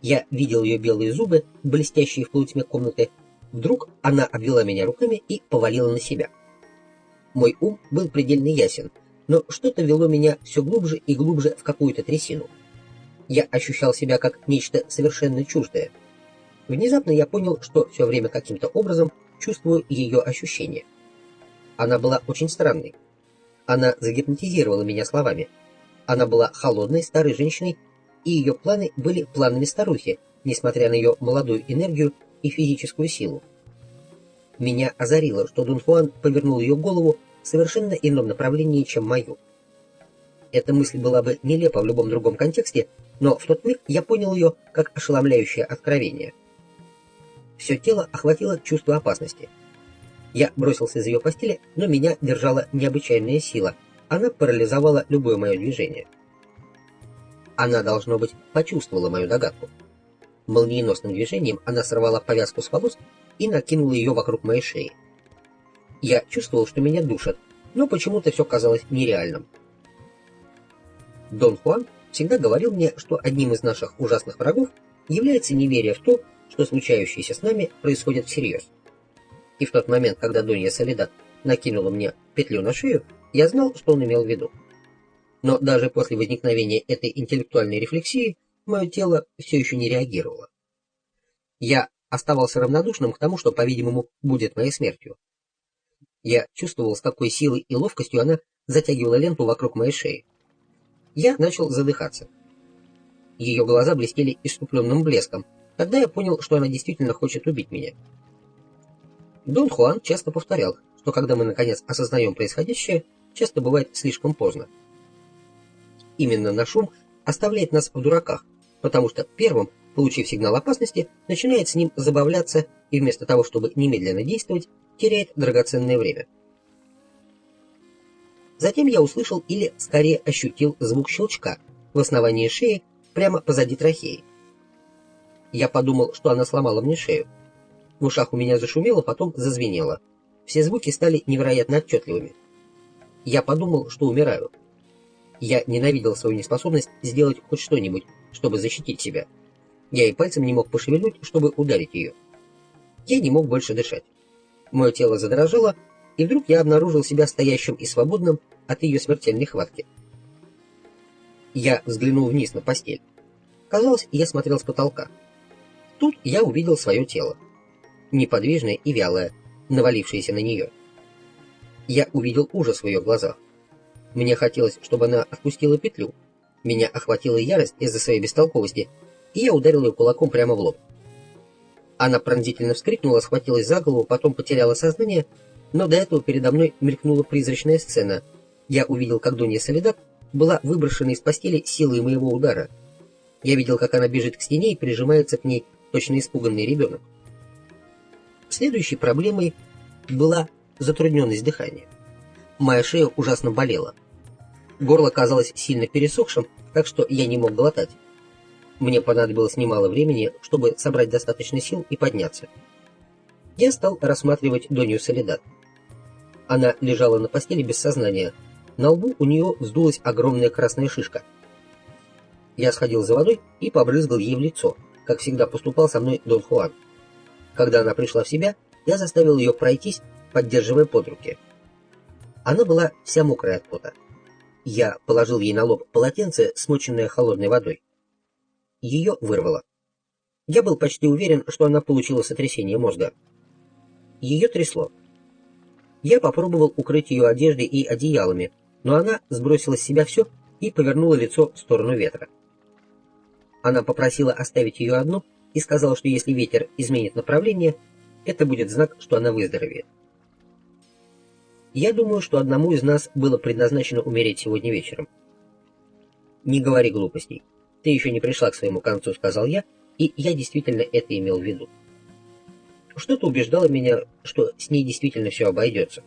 Я видел ее белые зубы, блестящие в полутьме комнаты. Вдруг она обвела меня руками и повалила на себя. Мой ум был предельно ясен, но что-то вело меня все глубже и глубже в какую-то трясину. Я ощущал себя как нечто совершенно чуждое. Внезапно я понял, что все время каким-то образом чувствую ее ощущения. Она была очень странной. Она загипнотизировала меня словами. Она была холодной старой женщиной, и ее планы были планами старухи, несмотря на ее молодую энергию и физическую силу. Меня озарило, что Дон Хуан повернул ее голову в совершенно ином направлении, чем мою. Эта мысль была бы нелепа в любом другом контексте, но в тот миг я понял ее как ошеломляющее откровение. Все тело охватило чувство опасности. Я бросился из ее постели, но меня держала необычайная сила. Она парализовала любое мое движение. Она, должно быть, почувствовала мою догадку. Молниеносным движением она сорвала повязку с волос и накинула ее вокруг моей шеи. Я чувствовал, что меня душат, но почему-то все казалось нереальным. Дон Хуан всегда говорил мне, что одним из наших ужасных врагов является неверие в то, что случающееся с нами происходит всерьез. И в тот момент, когда Донья Соледад накинула мне петлю на шею, я знал, что он имел в виду. Но даже после возникновения этой интеллектуальной рефлексии мое тело все еще не реагировало. Я оставался равнодушным к тому, что, по-видимому, будет моей смертью. Я чувствовал, с какой силой и ловкостью она затягивала ленту вокруг моей шеи. Я начал задыхаться. Ее глаза блестели исступленным блеском. Тогда я понял, что она действительно хочет убить меня. Дон Хуан часто повторял, что когда мы наконец осознаем происходящее, часто бывает слишком поздно. Именно наш ум оставляет нас в дураках, потому что первым, получив сигнал опасности, начинает с ним забавляться и вместо того, чтобы немедленно действовать, теряет драгоценное время. Затем я услышал или скорее ощутил звук щелчка в основании шеи прямо позади трахеи. Я подумал, что она сломала мне шею. В ушах у меня зашумело, потом зазвенело. Все звуки стали невероятно отчетливыми. Я подумал, что умираю. Я ненавидел свою неспособность сделать хоть что-нибудь, чтобы защитить себя. Я и пальцем не мог пошевельнуть, чтобы ударить ее. Я не мог больше дышать. Мое тело задрожало, и вдруг я обнаружил себя стоящим и свободным от ее смертельной хватки. Я взглянул вниз на постель. Казалось, я смотрел с потолка. Тут я увидел свое тело. Неподвижное и вялое, навалившееся на нее. Я увидел ужас в ее глазах. Мне хотелось, чтобы она отпустила петлю. Меня охватила ярость из-за своей бестолковости, и я ударил ее кулаком прямо в лоб. Она пронзительно вскрикнула, схватилась за голову, потом потеряла сознание, но до этого передо мной мелькнула призрачная сцена. Я увидел, как Донья Соледад была выброшена из постели силой моего удара. Я видел, как она бежит к стене и прижимается к ней, точно испуганный ребенок. Следующей проблемой была затрудненность дыхания. Моя шея ужасно болела. Горло казалось сильно пересохшим, так что я не мог глотать. Мне понадобилось немало времени, чтобы собрать достаточно сил и подняться. Я стал рассматривать Донью Соледад. Она лежала на постели без сознания. На лбу у нее вздулась огромная красная шишка. Я сходил за водой и побрызгал ей в лицо, как всегда поступал со мной Дон Хуан. Когда она пришла в себя, я заставил ее пройтись, поддерживая под руки. Она была вся мокрая от пота. Я положил ей на лоб полотенце, смоченное холодной водой. Ее вырвало. Я был почти уверен, что она получила сотрясение мозга. Ее трясло. Я попробовал укрыть ее одеждой и одеялами, но она сбросила с себя все и повернула лицо в сторону ветра. Она попросила оставить ее одну и сказала, что если ветер изменит направление, это будет знак, что она выздоровеет. Я думаю, что одному из нас было предназначено умереть сегодня вечером. «Не говори глупостей. Ты еще не пришла к своему концу», — сказал я, и я действительно это имел в виду. Что-то убеждало меня, что с ней действительно все обойдется.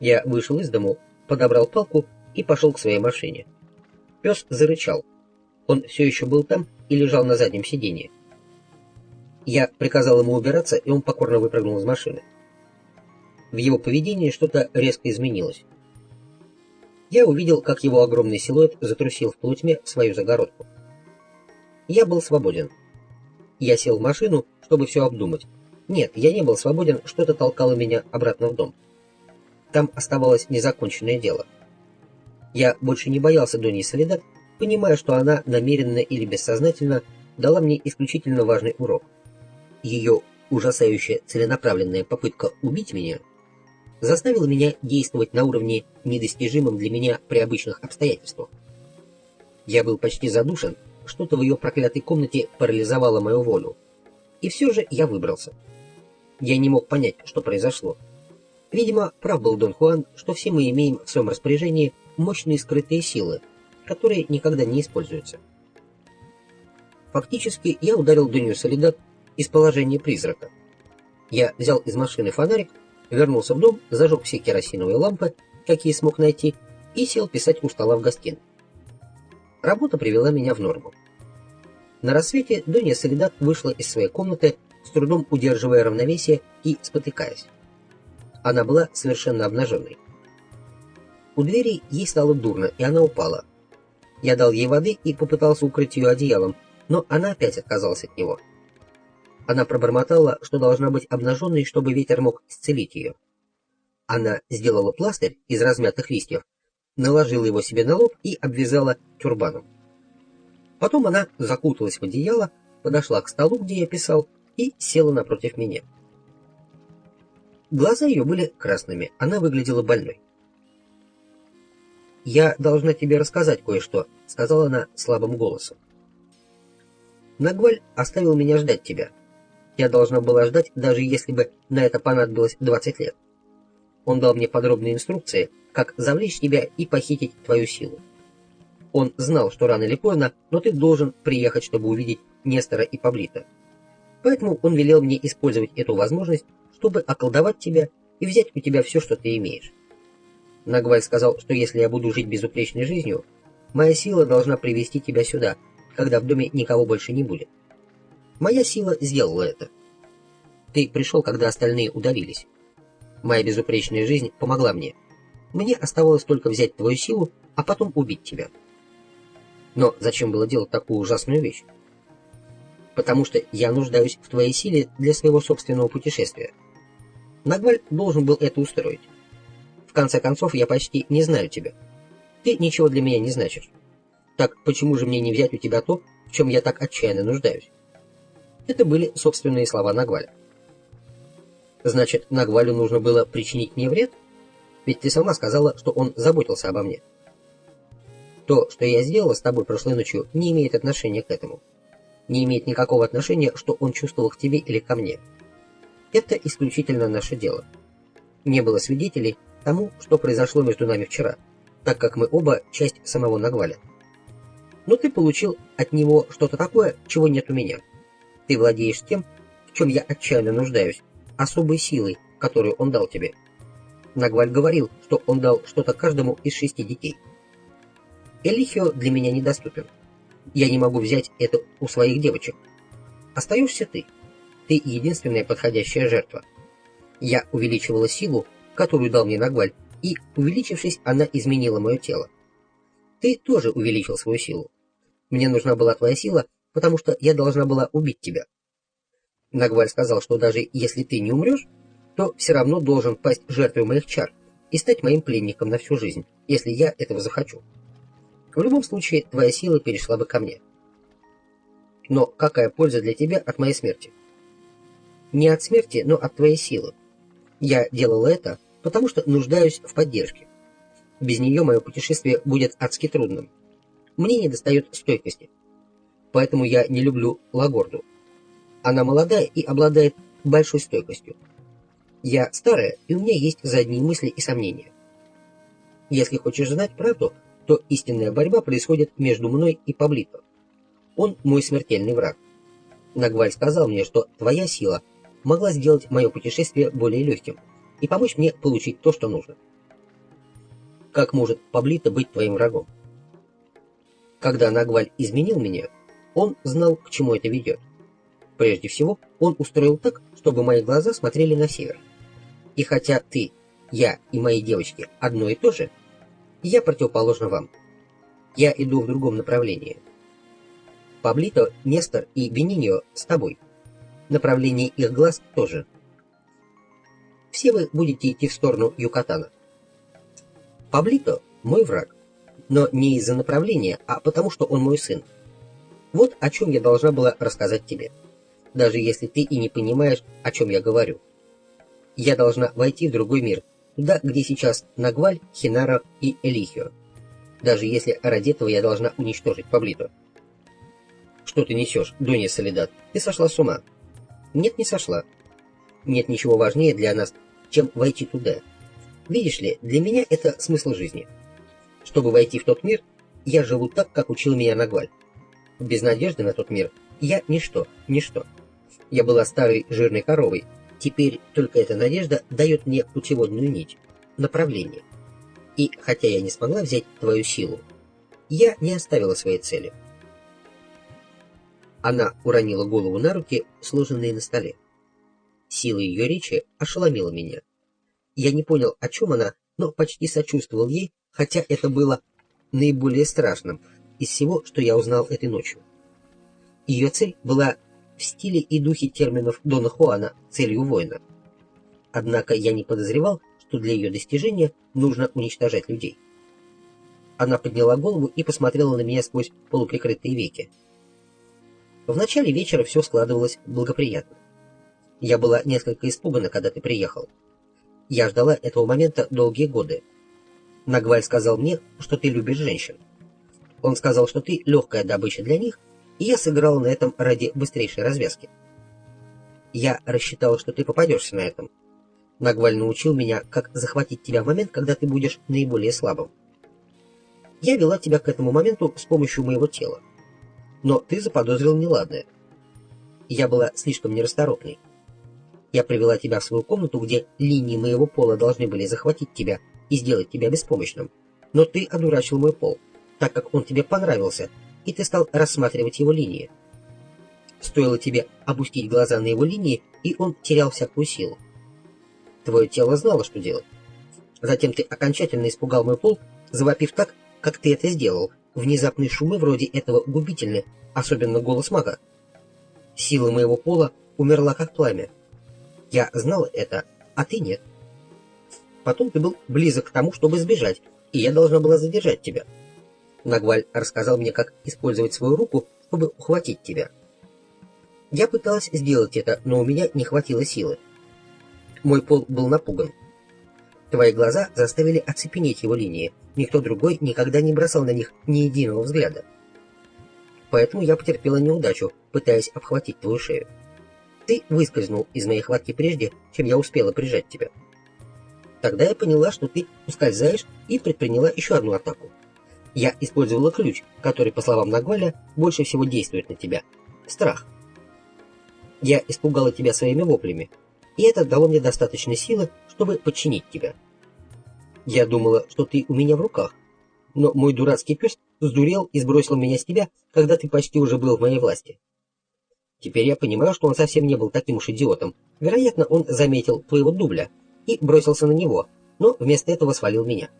Я вышел из дому, подобрал палку и пошел к своей машине. Пес зарычал. Он все еще был там и лежал на заднем сиденье. Я приказал ему убираться, и он покорно выпрыгнул из машины. В его поведении что-то резко изменилось. Я увидел, как его огромный силуэт затрусил в полутьме в свою загородку. Я был свободен. Я сел в машину, чтобы все обдумать. Нет, я не был свободен, что-то толкало меня обратно в дом. Там оставалось незаконченное дело. Я больше не боялся Доньи Соледад, понимая, что она намеренно или бессознательно дала мне исключительно важный урок. Ее ужасающая целенаправленная попытка убить меня заставила меня действовать на уровне, недостижимом для меня при обычных обстоятельствах. Я был почти задушен, что-то в ее проклятой комнате парализовало мою волю. И все же я выбрался. Я не мог понять, что произошло. Видимо, прав был Дон Хуан, что все мы имеем в своем распоряжении мощные скрытые силы, которые никогда не используются. Фактически, я ударил Донью Соледад из положения призрака. Я взял из машины фонарик, вернулся в дом, зажег все керосиновые лампы, какие смог найти, и сел писать у стола в гостиной. Работа привела меня в норму. На рассвете Донья Соледад вышла из своей комнаты, с трудом удерживая равновесие и спотыкаясь. Она была совершенно обнаженной. У двери ей стало дурно, и она упала. Я дал ей воды и попытался укрыть ее одеялом, но она опять отказалась от него. Она пробормотала, что должна быть обнаженной, чтобы ветер мог исцелить ее. Она сделала пластырь из размятых листьев, наложила его себе на лоб и обвязала тюрбаном. Потом она закуталась в одеяло, подошла к столу, где я писал, и села напротив меня. Глаза ее были красными, она выглядела больной. «Я должна тебе рассказать кое-что», — сказала она слабым голосом. «Нагваль оставил меня ждать тебя. Я должна была ждать, даже если бы на это понадобилось 20 лет. Он дал мне подробные инструкции, как завлечь тебя и похитить твою силу. Он знал, что рано или поздно, но ты должен приехать, чтобы увидеть Нестора и Паблита. Поэтому он велел мне использовать эту возможность, чтобы околдовать тебя и взять у тебя все, что ты имеешь. Нагваль сказал, что если я буду жить безупречной жизнью, моя сила должна привести тебя сюда, когда в доме никого больше не будет. Моя сила сделала это. Ты пришел, когда остальные удалились. Моя безупречная жизнь помогла мне. Мне оставалось только взять твою силу, а потом убить тебя. Но зачем было делать такую ужасную вещь? Потому что я нуждаюсь в твоей силе для своего собственного путешествия. Нагваль должен был это устроить. В конце концов, я почти не знаю тебя. Ты ничего для меня не значишь. Так почему же мне не взять у тебя то, в чем я так отчаянно нуждаюсь? Это были собственные слова Нагваля. Значит, Нагвалю нужно было причинить мне вред? Ведь ты сама сказала, что он заботился обо мне. То, что я сделала с тобой прошлой ночью, не имеет отношения к этому. Не имеет никакого отношения, что он чувствовал к тебе или ко мне. Это исключительно наше дело. Не было свидетелей тому, что произошло между нами вчера, так как мы оба часть самого Нагваля. Но ты получил от него что-то такое, чего нет у меня. Ты владеешь тем, в чем я отчаянно нуждаюсь, особой силой, которую он дал тебе. Нагваль говорил, что он дал что-то каждому из 6 детей. Элихио для меня недоступен. Я не могу взять это у своих девочек. Остаешься ты. Ты единственная подходящая жертва. Я увеличивала силу, которую дал мне Нагваль, и, увеличившись, она изменила мое тело. Ты тоже увеличил свою силу. Мне нужна была твоя сила, потому что я должна была убить тебя. Нагваль сказал, что даже если ты не умрешь, то все равно должен пасть жертвой моих чар и стать моим пленником на всю жизнь, если я этого захочу. В любом случае, твоя сила перешла бы ко мне. Но какая польза для тебя от моей смерти? Не от смерти, но от твоей силы. Я делала это, потому что нуждаюсь в поддержке. Без нее мое путешествие будет адски трудным. Мне недостает стойкости. Поэтому я не люблю Лагорду. Она молодая и обладает большой стойкостью. Я старая, и у меня есть задние мысли и сомнения. Если хочешь знать правду, то истинная борьба происходит между мной и Паблито. Он мой смертельный враг. Нагваль сказал мне, что твоя сила могла сделать мое путешествие более легким и помочь мне получить то, что нужно. Как может Паблито быть твоим врагом? Когда Нагваль изменил меня, он знал, к чему это ведет. Прежде всего, он устроил так, чтобы мои глаза смотрели на север. И хотя ты, я и мои девочки одно и то же, я противоположна вам. Я иду в другом направлении. Паблито, Нестор и Бениньо с тобой. Направление их глаз тоже. Все вы будете идти в сторону Юкатана. Паблито – мой враг, но не из-за направления, а потому что он мой сын. Вот о чем я должна была рассказать тебе, даже если ты и не понимаешь, о чем я говорю. Я должна войти в другой мир, туда, где сейчас Нагваль, Хинара и Элихио, даже если ради этого я должна уничтожить Паблито. Что ты несешь, Донья Соледад? Ты сошла с ума? Нет, не сошла. Нет ничего важнее для нас, чем войти туда. Видишь ли, для меня это смысл жизни. Чтобы войти в тот мир, я живу так, как учил меня Нагваль. Без надежды на тот мир я ничто. Я была старой жирной коровой. Теперь только эта надежда дает мне путеводную нить, направление. И хотя я не смогла взять твою силу, я не оставила своей цели. Она уронила голову на руки, сложенные на столе. Сила ее речи ошеломила меня. Я не понял, о чем она, но почти сочувствовал ей, хотя это было наиболее страшным из всего, что я узнал этой ночью. Ее цель была в стиле и духе терминов Дона Хуана целью воина. Однако я не подозревал, что для ее достижения нужно уничтожать людей. Она подняла голову и посмотрела на меня сквозь полуприкрытые веки. В начале вечера все складывалось благоприятно. Я была несколько испугана, когда ты приехал. Я ждала этого момента долгие годы. Нагваль сказал мне, что ты любишь женщин. Он сказал, что ты легкая добыча для них, и я сыграл на этом ради быстрейшей развязки. Я рассчитал, что ты попадешься на этом. Нагваль научил меня, как захватить тебя в момент, когда ты будешь наиболее слабым. Я вела тебя к этому моменту с помощью моего тела. Но ты заподозрил неладное. Я была слишком нерасторопной. Я привела тебя в свою комнату, где линии моего пола должны были захватить тебя и сделать тебя беспомощным. Но ты одурачил мой пол, так как он тебе понравился, и ты стал рассматривать его линии. Стоило тебе опустить глаза на его линии, и он терял всякую силу. Твое тело знало, что делать. Затем ты окончательно испугал мой пол, завопив так, как ты это сделал. Внезапные шумы вроде этого губительны, особенно голос мага. Сила моего пола умерла как пламя. Я знал это, а ты нет. Потом ты был близок к тому, чтобы сбежать, и я должна была задержать тебя. Нагваль рассказал мне, как использовать свою руку, чтобы ухватить тебя. Я пыталась сделать это, но у меня не хватило силы. Мой пол был напуган. Твои глаза заставили оцепенеть его линии. Никто другой никогда не бросал на них ни единого взгляда. Поэтому я потерпела неудачу, пытаясь обхватить твою шею. Ты выскользнул из моей хватки прежде, чем я успела прижать тебя. Тогда я поняла, что ты ускользаешь, и предприняла еще одну атаку. Я использовала ключ, который, по словам Нагваля, больше всего действует на тебя. Страх. Я испугала тебя своими воплями, и это дало мне достаточно силы, чтобы подчинить тебя. Я думала, что ты у меня в руках, но мой дурацкий пес сдурел и сбросил меня с тебя, когда ты почти уже был в моей власти. Теперь я понимаю, что он совсем не был таким уж идиотом. Вероятно, он заметил твоего дубля и бросился на него, но вместо этого свалил меня.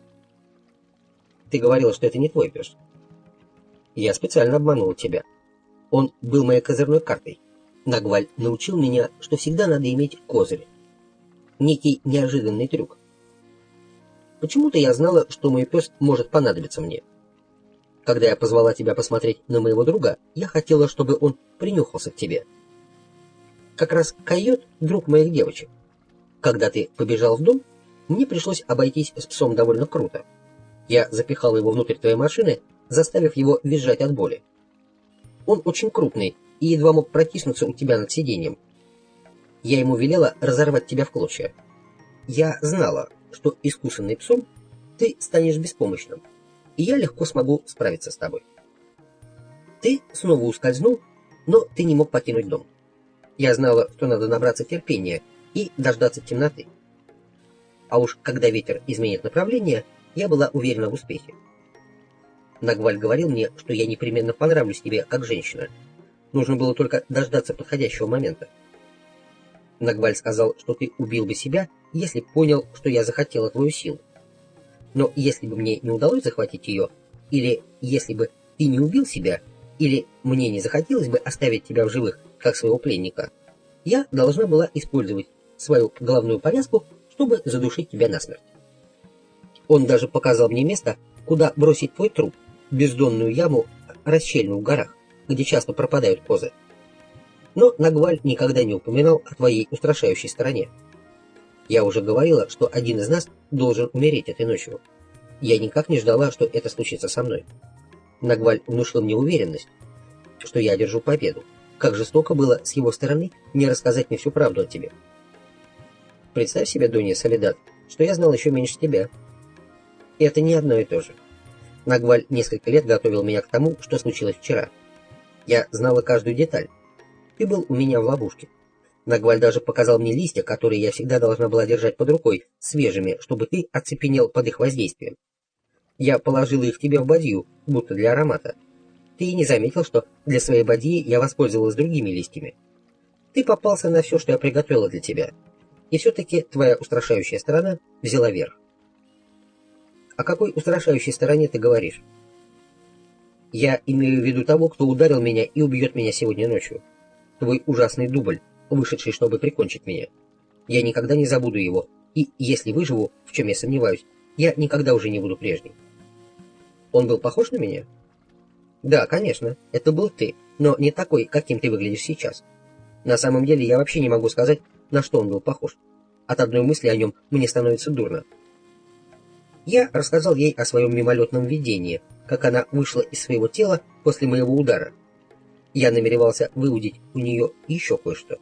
Ты говорила, что это не твой пес. Я специально обманул тебя. Он был моей козырной картой. Нагваль научил меня, что всегда надо иметь козырь. Некий неожиданный трюк. Почему-то я знала, что мой пес может понадобиться мне. Когда я позвала тебя посмотреть на моего друга, я хотела, чтобы он принюхался к тебе. Как раз койот — друг моих девочек. Когда ты побежал в дом, мне пришлось обойтись с псом довольно круто. Я запихала его внутрь твоей машины, заставив его визжать от боли. Он очень крупный и едва мог протиснуться у тебя над сиденьем. Я ему велела разорвать тебя в клочья. Я знала, что искусанный псом ты станешь беспомощным, и я легко смогу справиться с тобой. Ты снова ускользнул, но ты не мог покинуть дом. Я знала, что надо набраться терпения и дождаться темноты. А уж когда ветер изменит направление, я была уверена в успехе. Нагваль говорил мне, что я непременно понравлюсь тебе как женщина. Нужно было только дождаться подходящего момента. Нагваль сказал, что ты убил бы себя, если понял, что я захотела твою силу. Но если бы мне не удалось захватить ее, или если бы ты не убил себя, или мне не захотелось бы оставить тебя в живых, как своего пленника, я должна была использовать свою головную повязку, чтобы задушить тебя насмерть. Он даже показал мне место, куда бросить твой труп, бездонную яму, расщелину в горах, где часто пропадают козы. Но Нагваль никогда не упоминал о твоей устрашающей стороне. Я уже говорила, что один из нас должен умереть этой ночью. Я никак не ждала, что это случится со мной. Нагваль внушил мне уверенность, что я одержу победу. Как жестоко было с его стороны не рассказать мне всю правду о тебе. Представь себе, Донья Соледад, что я знал еще меньше тебя. И это не одно и то же. Нагваль несколько лет готовил меня к тому, что случилось вчера. Я знала каждую деталь. Ты был у меня в ловушке. Нагваль даже показал мне листья, которые я всегда должна была держать под рукой, свежими, чтобы ты оцепенел под их воздействием. Я положила их тебе в бадью, будто для аромата. Ты и не заметил, что для своей бадьи я воспользовалась другими листьями. Ты попался на все, что я приготовила для тебя. И все-таки твоя устрашающая сторона взяла верх. О какой устрашающей стороне ты говоришь? Я имею в виду того, кто ударил меня и убьет меня сегодня ночью. Твой ужасный дубль, вышедший, чтобы прикончить меня. Я никогда не забуду его, и если выживу, в чем я сомневаюсь, я никогда уже не буду прежним. Он был похож на меня? Да, конечно, это был ты, но не такой, каким ты выглядишь сейчас. На самом деле я вообще не могу сказать, на что он был похож. От одной мысли о нем мне становится дурно. Я рассказал ей о своем мимолетном видении, как она вышла из своего тела после моего удара. Я намеревался выудить у нее еще кое-что.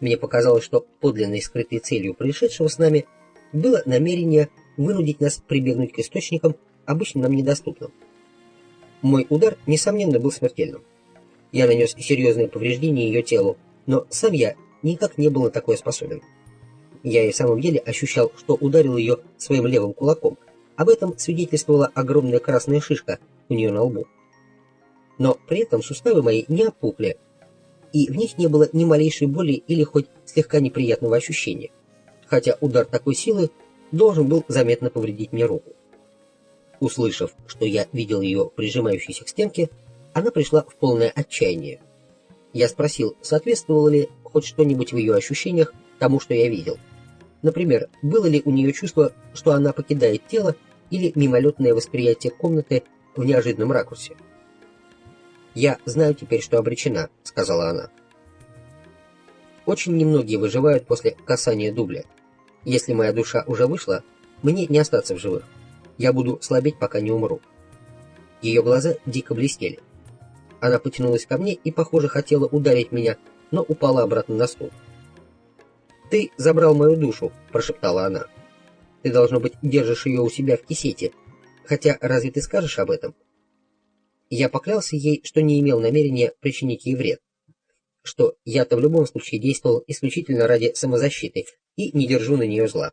Мне показалось, что подлинной скрытой целью происшедшего с нами было намерение вынудить нас прибегнуть к источникам, обычно нам недоступным. Мой удар, несомненно, был смертельным. Я нанес серьезное повреждение ее телу, но сам я никак не был на такое способен. Я и в самом деле ощущал, что ударил ее своим левым кулаком. Об этом свидетельствовала огромная красная шишка у нее на лбу. Но при этом суставы мои не опухли, и в них не было ни малейшей боли или хоть слегка неприятного ощущения, хотя удар такой силы должен был заметно повредить мне руку. Услышав, что я видел ее прижимающейся к стенке, она пришла в полное отчаяние. Я спросил, соответствовало ли хоть что-нибудь в ее ощущениях тому, что я видел. Например, было ли у нее чувство, что она покидает тело, или мимолетное восприятие комнаты в неожиданном ракурсе. «Я знаю теперь, что обречена», — сказала она. «Очень немногие выживают после касания дубля. Если моя душа уже вышла, мне не остаться в живых. Я буду слабеть, пока не умру». Ее глаза дико блестели. Она потянулась ко мне и, похоже, хотела ударить меня, но упала обратно на стул. «Ты забрал мою душу», — прошептала она. «Ты, должно быть, держишь ее у себя в кисете. Хотя разве ты скажешь об этом?» Я поклялся ей, что не имел намерения причинить ей вред, что я-то в любом случае действовал исключительно ради самозащиты и не держу на нее зла.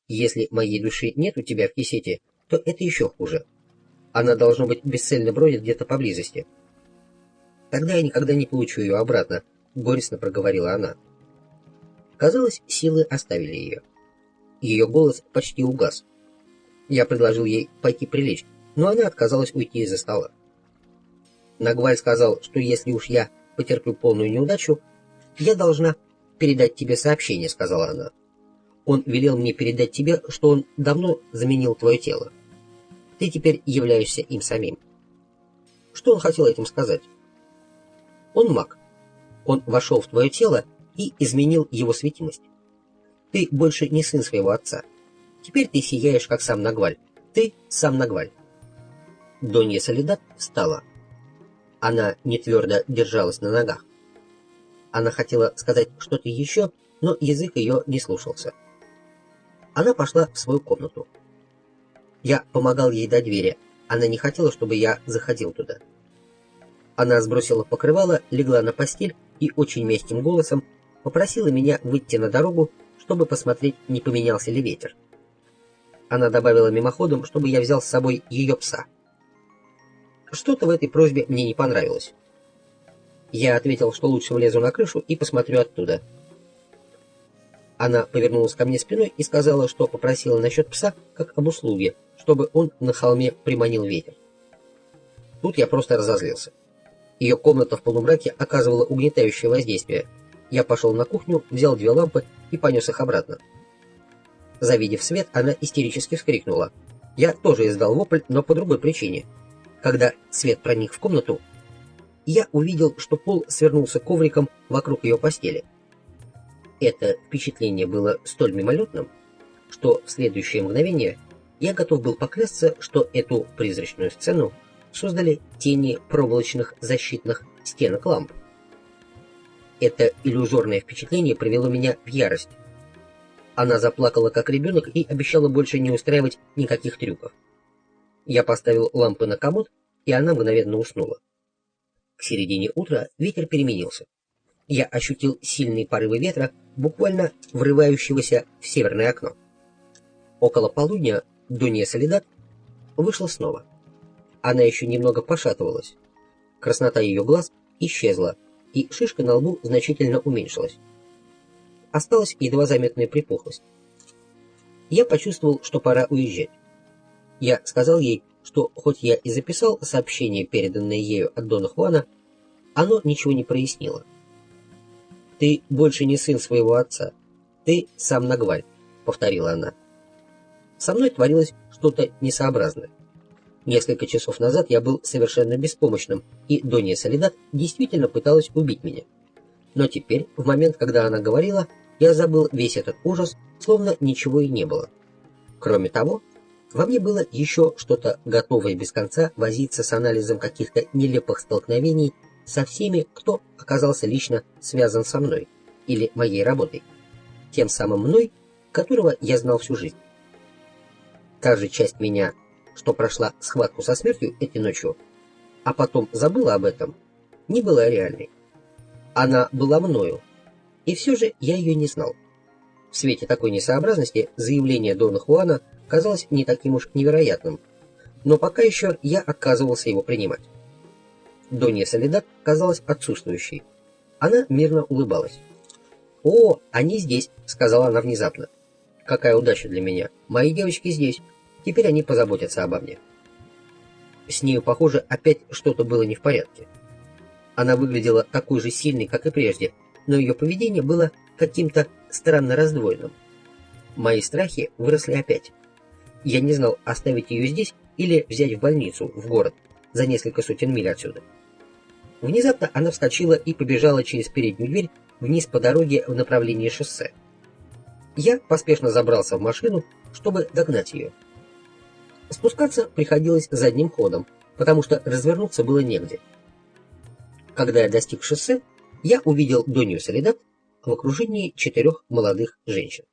Если моей души нет у тебя в кисете, то это еще хуже. Она, должно быть, бесцельно бродит где-то поблизости. Тогда я никогда не получу ее обратно, — горестно проговорила она. Казалось, силы оставили ее. Ее голос почти угас. Я предложил ей пойти прилечь, но она отказалась уйти из-за стола. Нагваль сказал, что если уж я потерплю полную неудачу, я должна передать тебе сообщение, — сказала она. Он велел мне передать тебе, что он давно заменил твое тело. Ты теперь являешься им самим. Что он хотел этим сказать? Он маг. Он вошел в твое тело и изменил его светимость. Ты больше не сын своего отца. Теперь ты сияешь, как сам Нагваль. Ты сам Нагваль. Донья Соледад встала. Она не твердо держалась на ногах. Она хотела сказать что-то еще, но язык ее не слушался. Она пошла в свою комнату. Я помогал ей до двери. Она не хотела, чтобы я заходил туда. Она сбросила покрывало, легла на постель и очень мягким голосом попросила меня выйти на дорогу, чтобы посмотреть, не поменялся ли ветер. Она добавила мимоходом, чтобы я взял с собой ее пса. Что-то в этой просьбе мне не понравилось. Я ответил, что лучше влезу на крышу и посмотрю оттуда. Она повернулась ко мне спиной и сказала, что попросила насчет пса как об услуге, чтобы он на холме приманил ветер. Тут я просто разозлился. Ее комната в полумраке оказывала угнетающее воздействие. Я пошел на кухню, взял 2 лампы и понес их обратно. Завидев свет, она истерически вскрикнула. Я тоже издал вопль, но по другой причине. Когда свет проник в комнату, я увидел, что пол свернулся ковриком вокруг ее постели. Это впечатление было столь мимолетным, что в следующее мгновение я готов был поклясться, что эту призрачную сцену создали тени проволочных защитных стенок ламп. Это иллюзорное впечатление привело меня в ярость. Она заплакала как ребенок и обещала больше не устраивать никаких трюков. Я поставил лампы на комод, и она мгновенно уснула. К середине утра ветер переменился. Я ощутил сильные порывы ветра, буквально врывающегося в северное окно. Около полудня Донья Соледад вышла снова. Она еще немного пошатывалась. Краснота ее глаз исчезла, и шишка на лбу значительно уменьшилась. Осталась едва заметная припухлость. Я почувствовал, что пора уезжать. Я сказал ей, что хоть я и записал сообщение, переданное ею от Дона Хуана, оно ничего не прояснило. «Ты больше не сын своего отца. Ты сам Нагваль», — повторила она. Со мной творилось что-то несообразное. Несколько часов назад я был совершенно беспомощным, и Донья Соледад действительно пыталась убить меня. Но теперь, в момент, когда она говорила, я забыл весь этот ужас, словно ничего и не было. Кроме того, Во мне было еще что-то готовое без конца возиться с анализом каких-то нелепых столкновений со всеми, кто оказался лично связан со мной или моей работой, тем самым мной, которого я знал всю жизнь. Та же часть меня, что прошла схватку со смертью этой ночью, а потом забыла об этом, не была реальной. Она была мною, и все же я ее не знал. В свете такой несообразности заявление Дона Хуана казалось не таким уж невероятным, но пока еще я отказывался его принимать. Донья Соледад казалась отсутствующей. Она мирно улыбалась. «О, они здесь», — сказала она внезапно. «Какая удача для меня. Мои девочки здесь. Теперь они позаботятся обо мне». С нею, похоже, опять что-то было не в порядке. Она выглядела такой же сильной, как и прежде, но ее поведение было каким-то странно раздвоенным. Мои страхи выросли опять. Я не знал, оставить ее здесь или взять в больницу, в город, за несколько сотен миль отсюда. Внезапно она вскочила и побежала через переднюю дверь вниз по дороге в направлении шоссе. Я поспешно забрался в машину, чтобы догнать ее. Спускаться приходилось задним ходом, потому что развернуться было негде. Когда я достиг шоссе, я увидел Донью Соледад в окружении 4 молодых женщин.